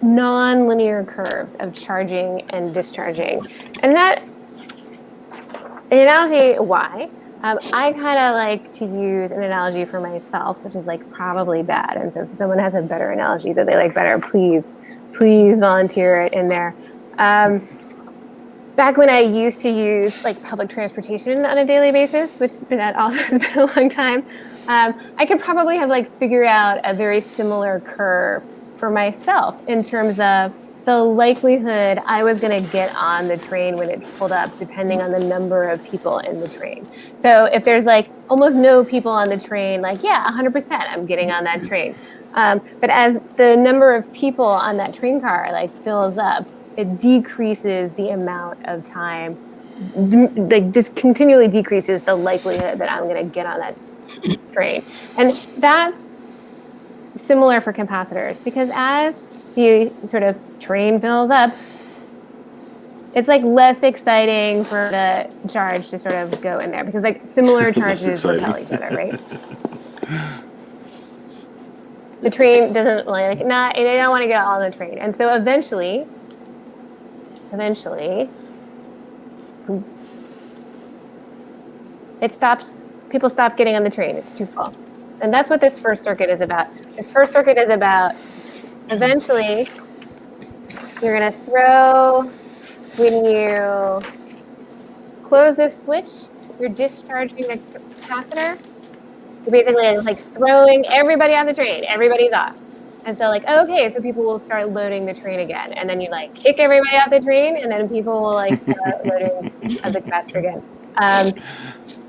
non-linear curves of charging and discharging. And that, an analogy, why? I kind of like to use an analogy for myself, which is like probably bad. And so if someone has a better analogy that they like better, please volunteer it in there. Back when I used to use like public transportation on a daily basis, which that also has been a long time, I could probably have like figured out a very similar curve for myself in terms of the likelihood I was going to get on the train when it pulled up, depending on the number of people in the train. So if there's like almost no people on the train, like, yeah, 100% I'm getting on that train. But as the number of people on that train car like fills up, it decreases the amount of time, like just continually decreases the likelihood that I'm going to get on that train. And that's similar for capacitors, because as the sort of train fills up, it's like less exciting for the charge to sort of go in there, because like similar charges repel each other, right? The train doesn't like not. They don't want to get on the train, and so eventually, it stops. People stop getting on the train. It's too full, and that's what this first circuit is about. This first circuit is about eventually you're gonna throw, when you close this switch, you're discharging the capacitor. So basically like throwing everybody on the train, everybody's off. And so like, okay, so people will start loading the train again. And then you like kick everybody off the train, and then people will like start loading of the capacitor again.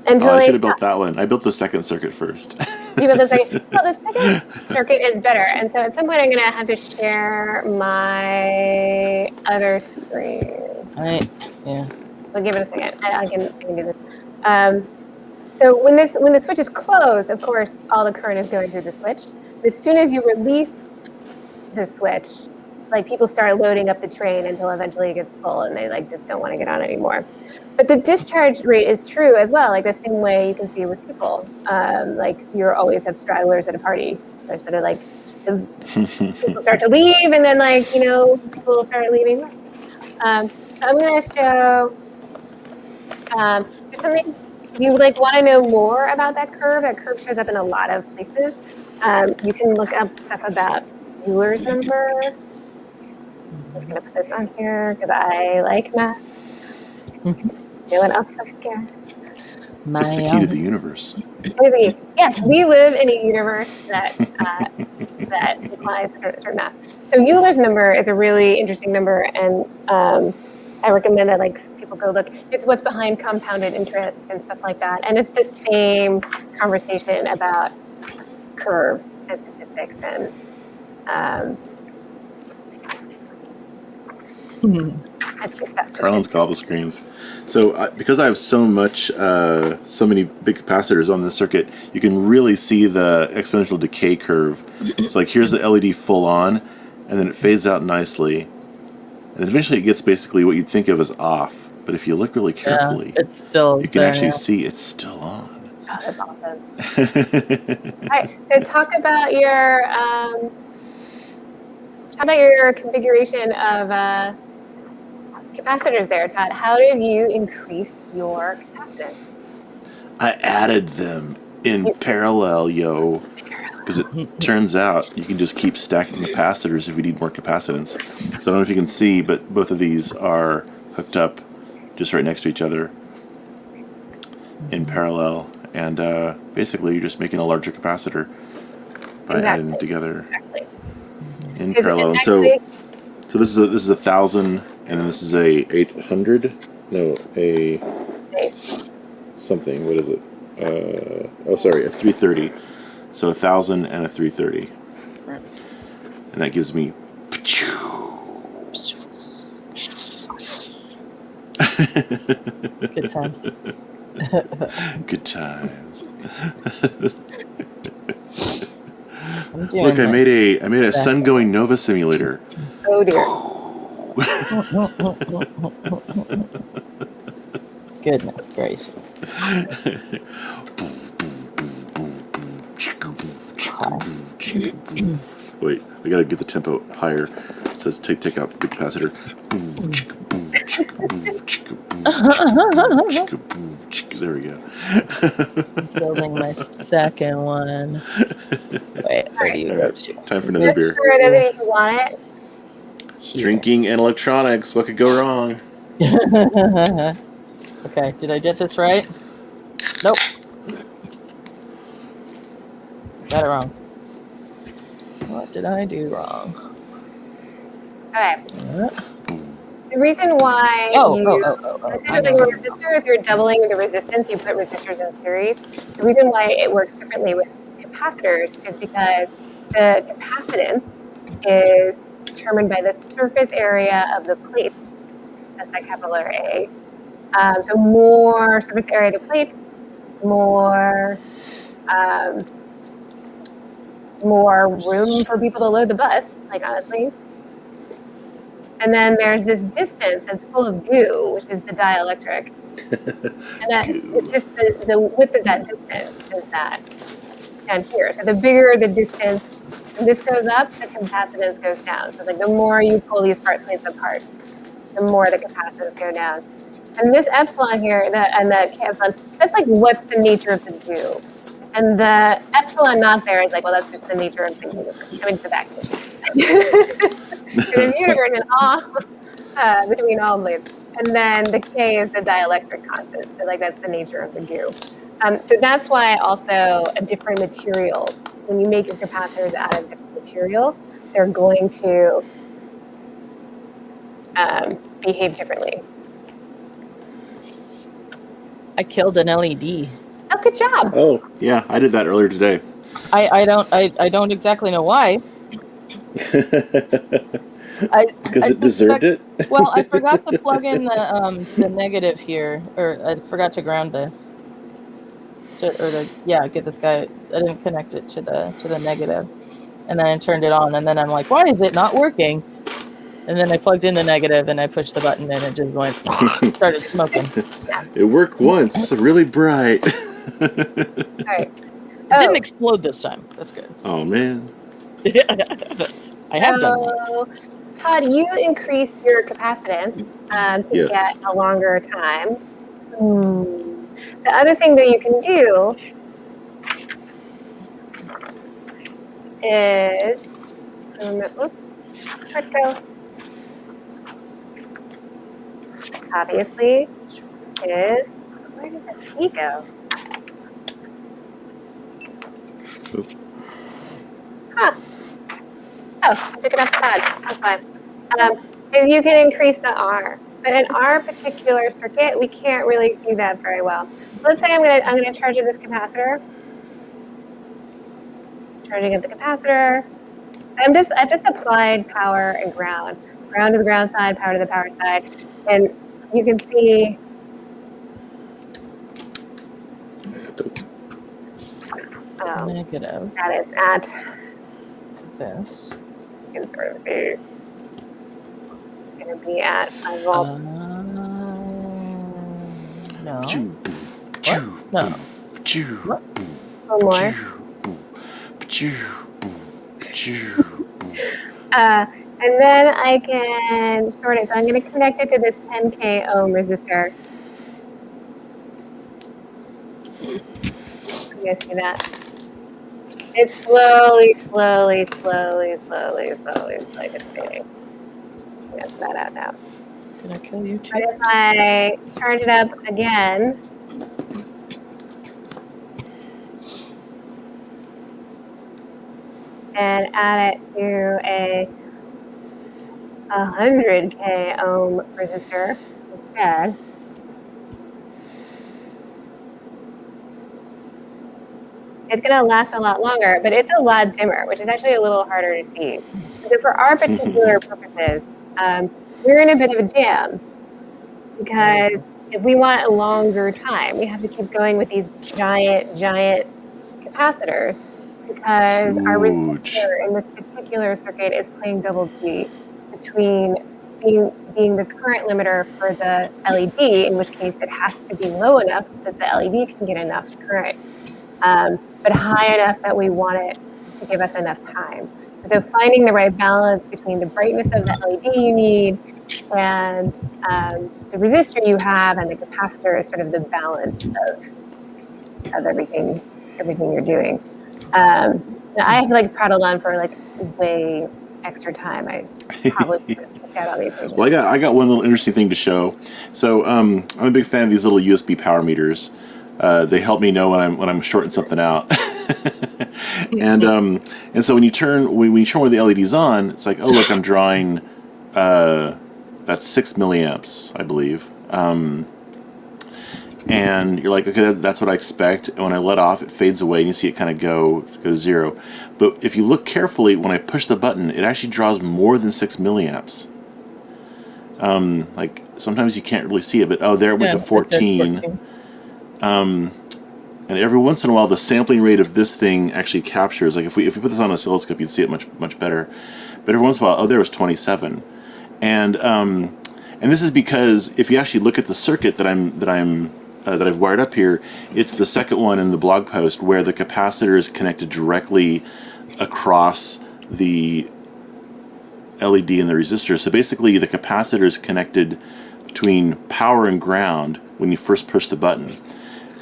And so I should have built that one. I built the second circuit first. You built the second. Well, the second circuit is better. And so at some point I'm gonna have to share my other screen. Yeah. I'll give it a second. I can do this. So when the switch is closed, of course, all the current is going through the switch. As soon as you release the switch, like people start loading up the train until eventually it gets full and they like just don't want to get on anymore. But the discharge rate is true as well, like the same way you can see with people. Like you always have stragglers at a party. They're sort of like people start to leave, and then like people start leaving. So I'm going to show. There's something. If you like want to know more about that curve shows up in a lot of places. You can look up stuff about Euler's number. I'm just gonna put this on here because I like math. No one else is scared. It's the key to the universe. Yes, we live in a universe that that implies certain math. So Euler's number is a really interesting number, and I recommend that like people go look. It's what's behind compounded interest and stuff like that. And it's the same conversation about curves and statistics and that's good stuff. Carlyn's got all the screens. So because I have so many big capacitors on this circuit, you can really see the exponential decay curve. It's like here's the LED full on, and then it fades out nicely. And eventually it gets basically what you'd think of as off. But if you look really carefully, it's still you can actually see it's still on. Oh, that's awesome. All right, so talk about your configuration of capacitors there, Todd. How did you increase your capacitance? I added them in parallel, because it turns out you can just keep stacking capacitors if you need more capacitance. So I don't know if you can see, but both of these are hooked up just right next to each other in parallel. And basically you're just making a larger capacitor by adding them together in parallel. And so this is 1,000, and then this is a 800. No, a something. What is it? A 330. So 1,000 and a 330, and that gives me. Good times. Good times. Look, I made a sun-going Nova simulator. Oh dear. Goodness gracious. Wait, we gotta get the tempo higher. It says take out the capacitor. There we go. Building my second one. Wait, where do you go to? Time for another beer. For another if you want it. Here. Drinking and electronics. What could go wrong? Okay, did I get this right? Nope. Got it wrong. What did I do wrong? Okay. Uh, The reason why instead I of know. like a resistor, if you're doubling the resistance, you put resistors in series. The reason why it works differently with capacitors is because the capacitance is determined by the surface area of the plates. That's that capital letter A. So more surface area of the plates, more room for people to load the bus, like honestly. And then there's this distance that's full of goo, which is the dielectric. And that it's just the width of that distance is that down here. So the bigger the distance, and this goes up, the capacitance goes down. So like the more you pull these plates apart, the more the capacitance go down. And this epsilon here, and the K epsilon, that's like what's the nature of the goo. And the epsilon not there is like, well, that's just the nature of the universe. I mean, the vacuum. There's universe in all between all blades. And then the K is the dielectric constant. So like that's the nature of the goo. So that's why also different materials, when you make your capacitors out of different materials, they're going to behave differently. I killed an LED. Oh, good job. Oh, yeah, I did that earlier today. I don't exactly know why. Because it deserved it? Well, I forgot to plug in the negative here, or I forgot to ground this. Get this guy. I didn't connect it to the negative, and then I turned it on, and then I'm like, why is it not working? And then I plugged in the negative, and I pushed the button, and it just went, started smoking. It worked once, really bright. All right. It didn't explode this time. That's good. Oh, man. I have done that. Todd, you increased your capacitance to get a longer time. The other thing that you can do is, let's go. Obviously, is, where did the key go? Huh. Oh, I took it off the pad. That's fine. You can increase the R, but in our particular circuit, we can't really do that very well. Let's say I'm gonna charge up this capacitor. Charging up the capacitor. I've just applied power and ground. Ground to the ground side, power to the power side, and you can see. Negative. That it's at This. you can sort of be going to be at a volt. No. What? No. What? One more. And then I can sort it. So I'm going to connect it to this 10K ohm resistor. You guys see that? It's slowly dissipating. That's that out now. Did I kill you too? But if I charge it up again, and add it to a 100K ohm resistor instead, it's going to last a lot longer, but it's a lot dimmer, which is actually a little harder to see. So for our particular purposes, we're in a bit of a jam because if we want a longer time, we have to keep going with these giant capacitors because our resistor in this particular circuit is playing double duty between being the current limiter for the LED, in which case it has to be low enough that the LED can get enough current, but high enough that we want it to give us enough time. And so finding the right balance between the brightness of the LED you need and the resistor you have and the capacitor is sort of the balance of everything you're doing. I have like prattled on for like way extra time. I probably should have checked out all the equations. Well, I got one little interesting thing to show. So I'm a big fan of these little USB power meters. They help me know when I'm shorting something out. And so when you turn one of the LEDs on, it's like, oh look, I'm drawing that's 6 milliamps, I believe. And you're like, okay, that's what I expect. And when I let off, it fades away, and you see it kind of go to zero. But if you look carefully, when I push the button, it actually draws more than 6 milliamps. Like sometimes you can't really see it, but there it went to 14. And every once in a while, the sampling rate of this thing actually captures. Like if we put this on an oscilloscope, you'd see it much better. But every once in a while, there was 27. And this is because if you actually look at the circuit that I've wired up here, it's the second one in the blog post where the capacitor is connected directly across the LED and the resistor. So basically, the capacitor is connected between power and ground when you first push the button.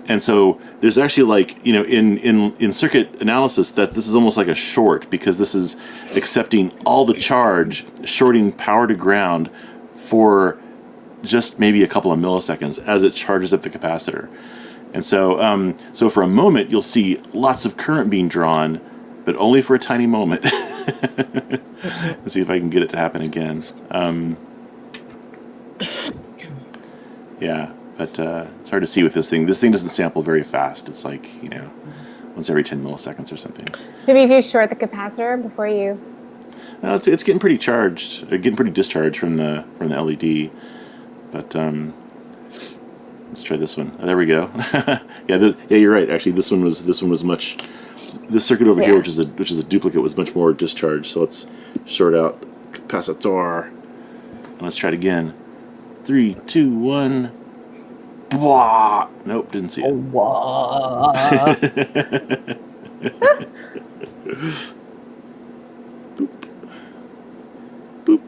And so there's actually, like, in circuit analysis, that this is almost like a short, because this is accepting all the charge, shorting power to ground for just maybe a couple of milliseconds as it charges up the capacitor. And so so for a moment, you'll see lots of current being drawn, but only for a tiny moment. Let's see if I can get it to happen again. Yeah. But it's hard to see with this thing. This thing doesn't sample very fast. It's like, once every 10 milliseconds or something. Maybe if you short the capacitor before you... Well, it's getting pretty charged, getting pretty discharged from the LED. But let's try this one. Oh, there we go. Yeah, you're right. Actually, this one was much. This circuit over here, which is a duplicate, was much more discharged. So let's short out capacitor, and let's try it again. 3, 2, 1. Blah! Nope, didn't see it. Boop. Boop.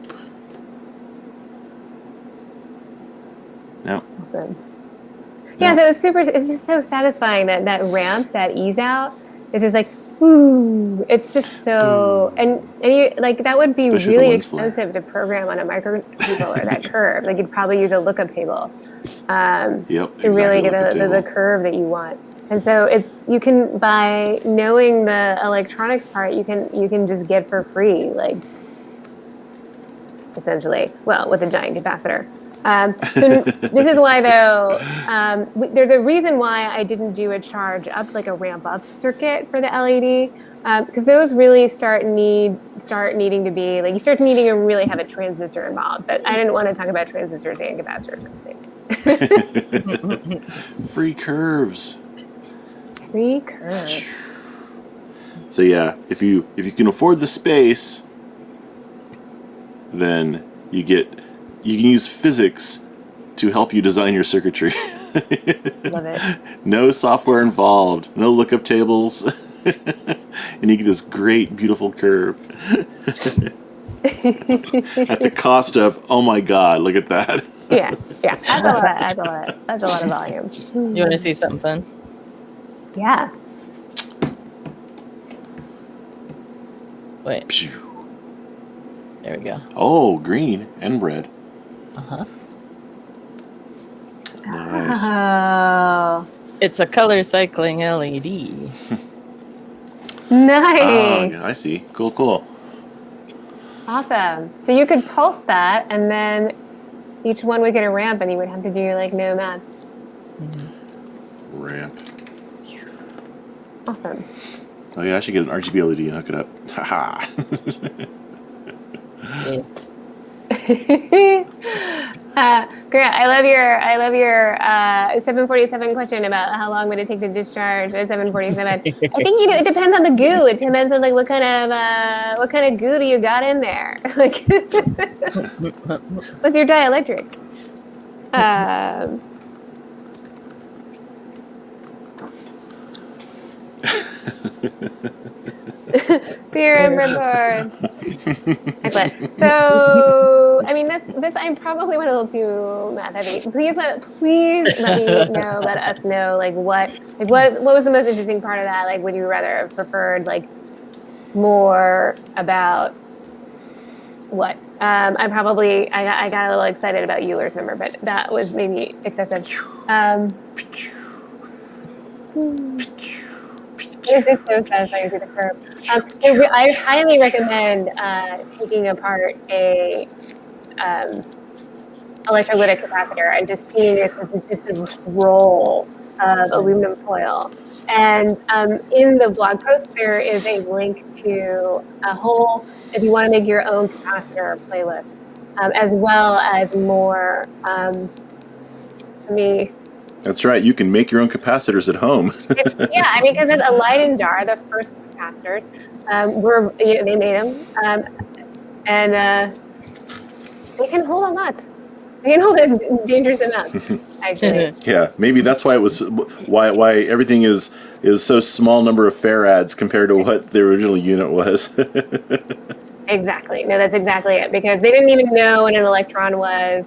No. Awesome. Yeah, so it's just so satisfying that ramp, that ease out. It's just like, ooh, it's just so, and you, like, that would be Especially really expensive to program on a microcontroller, that curve. Like, you'd probably use a lookup table to really get the curve that you want. And so you can, by knowing the electronics part, you can just get for free, like, essentially, well, with a giant capacitor. So this is why, though, there's a reason why I didn't do a charge up, like a ramp up circuit for the LED, because those really start needing to be, like, you start needing to really have a transistor involved. But I didn't want to talk about transistors and capacitors at the same time. Free curves. Free curves. So yeah, if you can afford the space, then you can use physics to help you design your circuitry. Love it. No software involved, no lookup tables, and you get this great, beautiful curve. At the cost of, oh my God, look at that. Yeah, that's a lot of volume. You want to see something fun? Yeah. Wait. There we go. Oh, green and red. Uh-huh. Nice. Oh. It's a color cycling LED. Nice. Oh, I see. Cool. Awesome. So you could pulse that, and then each one would get a ramp, and you would have to do, like, no math. Ramp. Awesome. Oh yeah, I should get an RGB LED and hook it up. Haha. Grant, I love your 747 question about how long would it take to discharge a 747. I think it depends on the goo. It depends on, like, what kind of goo do you got in there. Like, what's your dielectric? Beer and breadboard. Excellent. So, I mean, this I probably went a little too math heavy. Please let me know. Let us know, like, what was the most interesting part of that? Like, would you rather have preferred, like, more about what? I got a little excited about Euler's number, but that was maybe excessive. It's just so satisfying to see the curve. I highly recommend taking apart a electrolytic capacitor and just seeing it's just a roll of aluminum foil. And in the blog post, there is a link to a whole, if you want to make your own capacitor playlist, as well as more. That's right. You can make your own capacitors at home. Yeah, I mean, because it's a Leyden jar, the first capacitors, they made them, and they can hold a lot. They can hold a dangerous amount, actually. Yeah, maybe that's why it was why everything is so small number of farads compared to what the original unit was. Exactly. No, that's exactly it. Because they didn't even know what an electron was.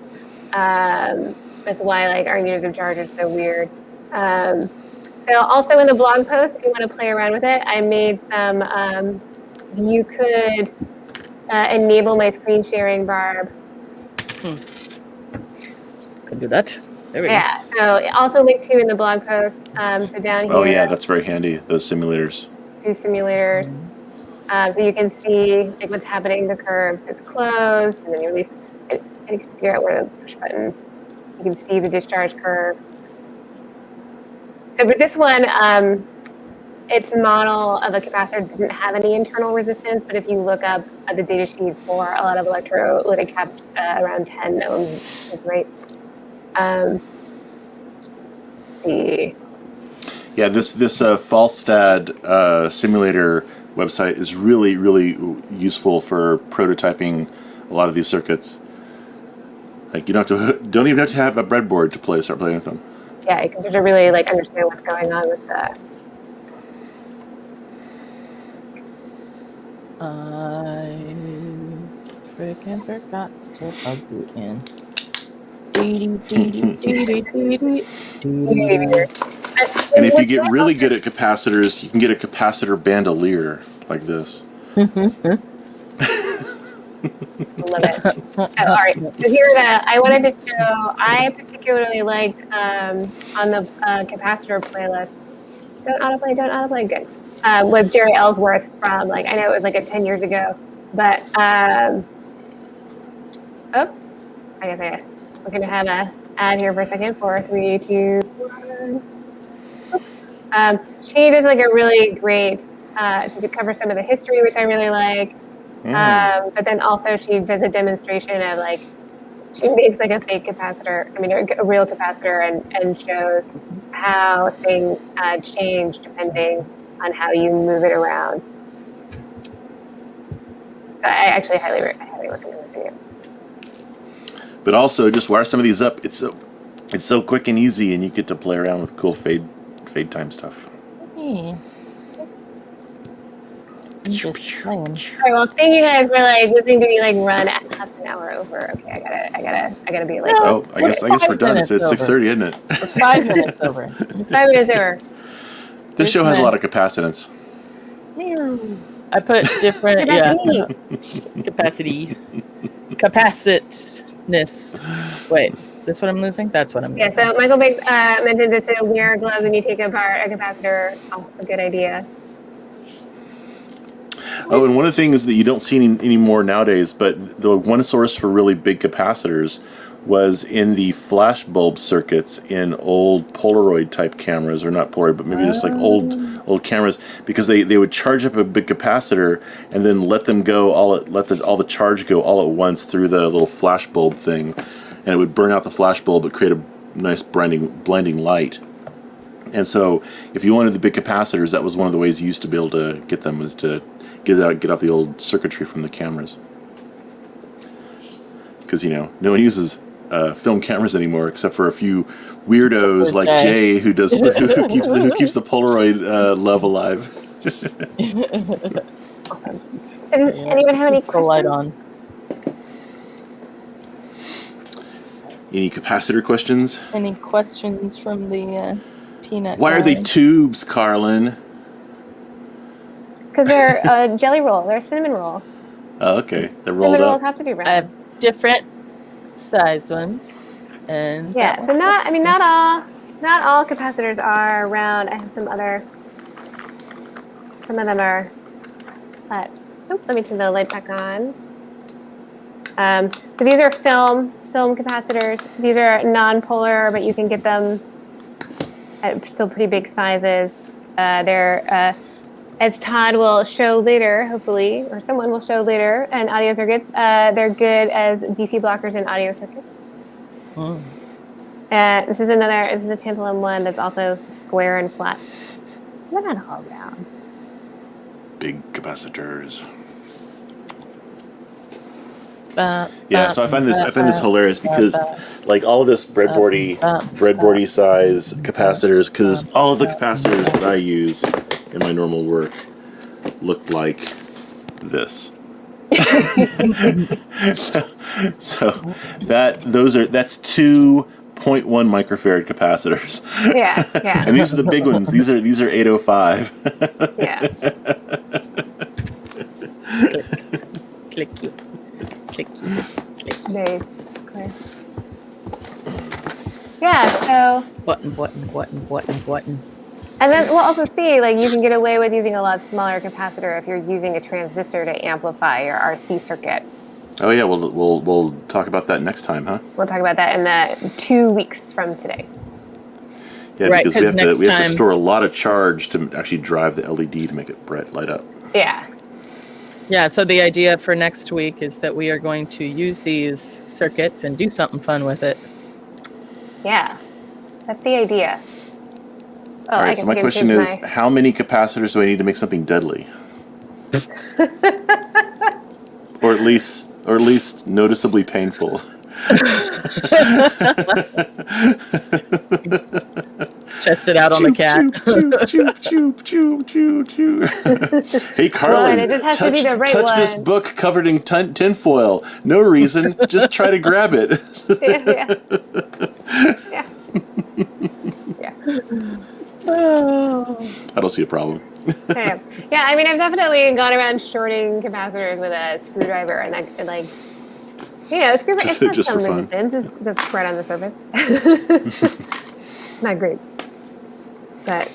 That's why like our units of charge are so weird. So also in the blog post, if you want to play around with it, I made some. You could enable my screen sharing, Barb. Could do that. There we go. Yeah. So also linked to in the blog post. So down here. Oh yeah, that's very handy. Those simulators. 2 simulators. So you can see like what's happening. The curves. It's closed, and then you release. And you can figure out where the push buttons. You can see the discharge curves. So with this one, its model of a capacitor didn't have any internal resistance, but if you look up at the data sheet for a lot of electrolytic caps, around 10 ohms is right. Let's see. Yeah, this Falstad simulator website is really, really useful for prototyping a lot of these circuits. Like you don't even have to have a breadboard to start playing with them. Yeah, you can sort of really like understand what's going on with the. I freaking forgot to plug you in. And if you get really good at capacitors, you can get a capacitor bandolier like this. Love it. All right. So here, I wanted to show. I particularly liked on the capacitor playlist. Don't autoplay. Good. Was Jerry Ellsworth's from like I know it was like 10 years ago, but I guess we're gonna have a ad here for a second. 4, 3, 2, 1. She does like a really great. She covers some of the history, which I really like. But then also she does a demonstration of like she makes like a fake capacitor, a real capacitor, and shows how things change depending on how you move it around. So I actually highly recommend the video. But also just wire some of these up. It's so quick and easy, and you get to play around with cool fade time stuff. Just playing. All right, well, thank you guys for like listening to me like run half an hour over. Okay, I gotta be like. Oh, I guess we're done. It's 6:30, isn't it? We're 5 minutes over. 5 minutes over. This show has a lot of capacitance. I put different capacitness. Wait, is this what I'm losing? That's what I'm losing. Yeah, so Michael Big mentioned this to wear gloves when you take apart a capacitor. Also a good idea. Oh, and one of the things that you don't see anymore nowadays, but the one source for really big capacitors was in the flash bulb circuits in old Polaroid type cameras, or not Polaroid, but maybe just like old cameras, because they would charge up a big capacitor and then let them go all the charge go all at once through the little flash bulb thing, and it would burn out the flash bulb but create a nice blinding light. And so, if you wanted the big capacitors, that was one of the ways you used to be able to get them, was to get out the old circuitry from the cameras. Because no one uses film cameras anymore, except for a few weirdos like Jay who keeps the Polaroid love alive. Awesome. So does anyone have any questions? The light on. Any capacitor questions? Any questions from the peanut? Why are they tubes, Carlyn? Because they're a jelly roll. They're a cinnamon roll. Oh, okay. They're rolled cinnamon rolls up. have to be round. I have different sized ones, and Yeah. So not all capacitors are round. I have some other. Some of them are, but let me turn the light back on. So these are film capacitors. These are non-polar, but you can get them at still pretty big sizes. They're, as Todd will show later, hopefully, or someone will show later, in audio circuits, they're good as DC blockers in audio circuits. This is a tantalum one that's also square and flat. They're not all round. Big capacitors. So So I find this hilarious because like all of this breadboardy size capacitors, because all of the capacitors that I use in my normal work look like this. So that's 2.1 microfarad capacitors. Yeah. And these are the big ones. These are 805. Yeah. Clicky. Very clear. Yeah, so... Button. And then we'll also see, like, you can get away with using a lot smaller capacitor if you're using a transistor to amplify your RC circuit. Oh yeah, we'll talk about that next time, huh? We'll talk about that in 2 weeks from today. Yeah, right, because we have to store a lot of charge to actually drive the LED to make it light up. Yeah. Yeah, so the idea for next week is that we are going to use these circuits and do something fun with it. Yeah, that's the idea. All right, so my question is, how many capacitors do I need to make something deadly? or at least noticeably painful. Test it out on the cat. Hey, Carlyn, it just has to be the right touch one. this book covered in tinfoil. No reason, just try to grab it. Yeah. I don't see a problem. Yeah, I mean, I've definitely gone around shorting capacitors with a screwdriver, and like, a screwdriver. It's not just some for fun. resistance. That's spread on the surface. Not great, but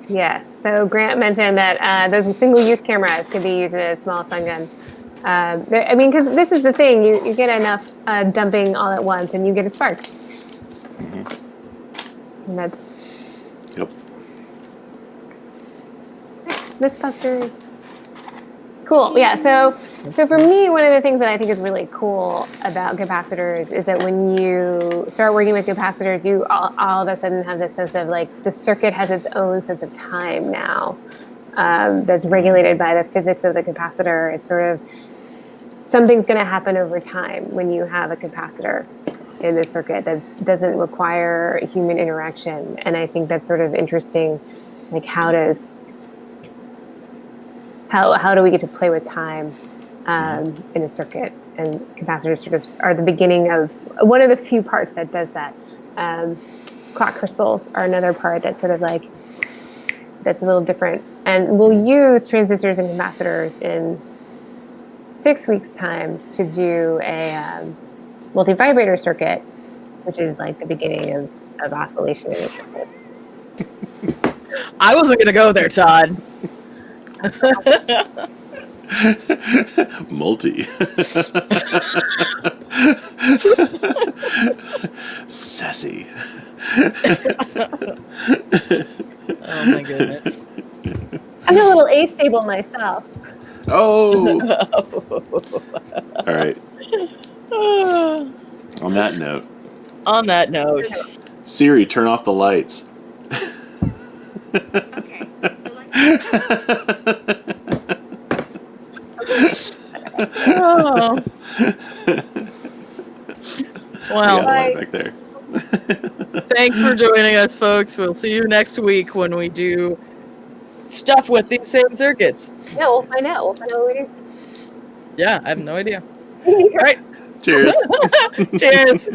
yeah. So Grant mentioned that those single-use cameras could be used in a small sun gun. I mean, because this is the thing, you get enough dumping all at once, and you get a spark. And that's... Yep. Mythbusters. Cool. Yeah. So for me, one of the things that I think is really cool about capacitors is that when you start working with capacitors, you all of a sudden have this sense of like the circuit has its own sense of time now. That's regulated by the physics of the capacitor. It's sort of something's going to happen over time when you have a capacitor in the circuit that doesn't require human interaction. And I think that's sort of interesting. Like how do we get to play with time in a circuit? And capacitors sort of are the beginning of one of the few parts that does that. Clock crystals are another part that's sort of like that's a little different. And we'll use transistors and capacitors in 6 weeks' time to do a multi-vibrator circuit, which is like the beginning of oscillation in a circuit. I wasn't going to go there, Todd. Multi. Sassy. Oh my goodness. I'm a little astable myself. Oh. All right. On that note, Siri, turn off the lights. Okay. The lights. Oh. Well, Light back there. thanks for joining us, folks. We'll see you next week when we do stuff with these same circuits. Yeah, we'll find out. We'll find out what we do. Yeah, I have no idea. All right. Cheers. Cheers.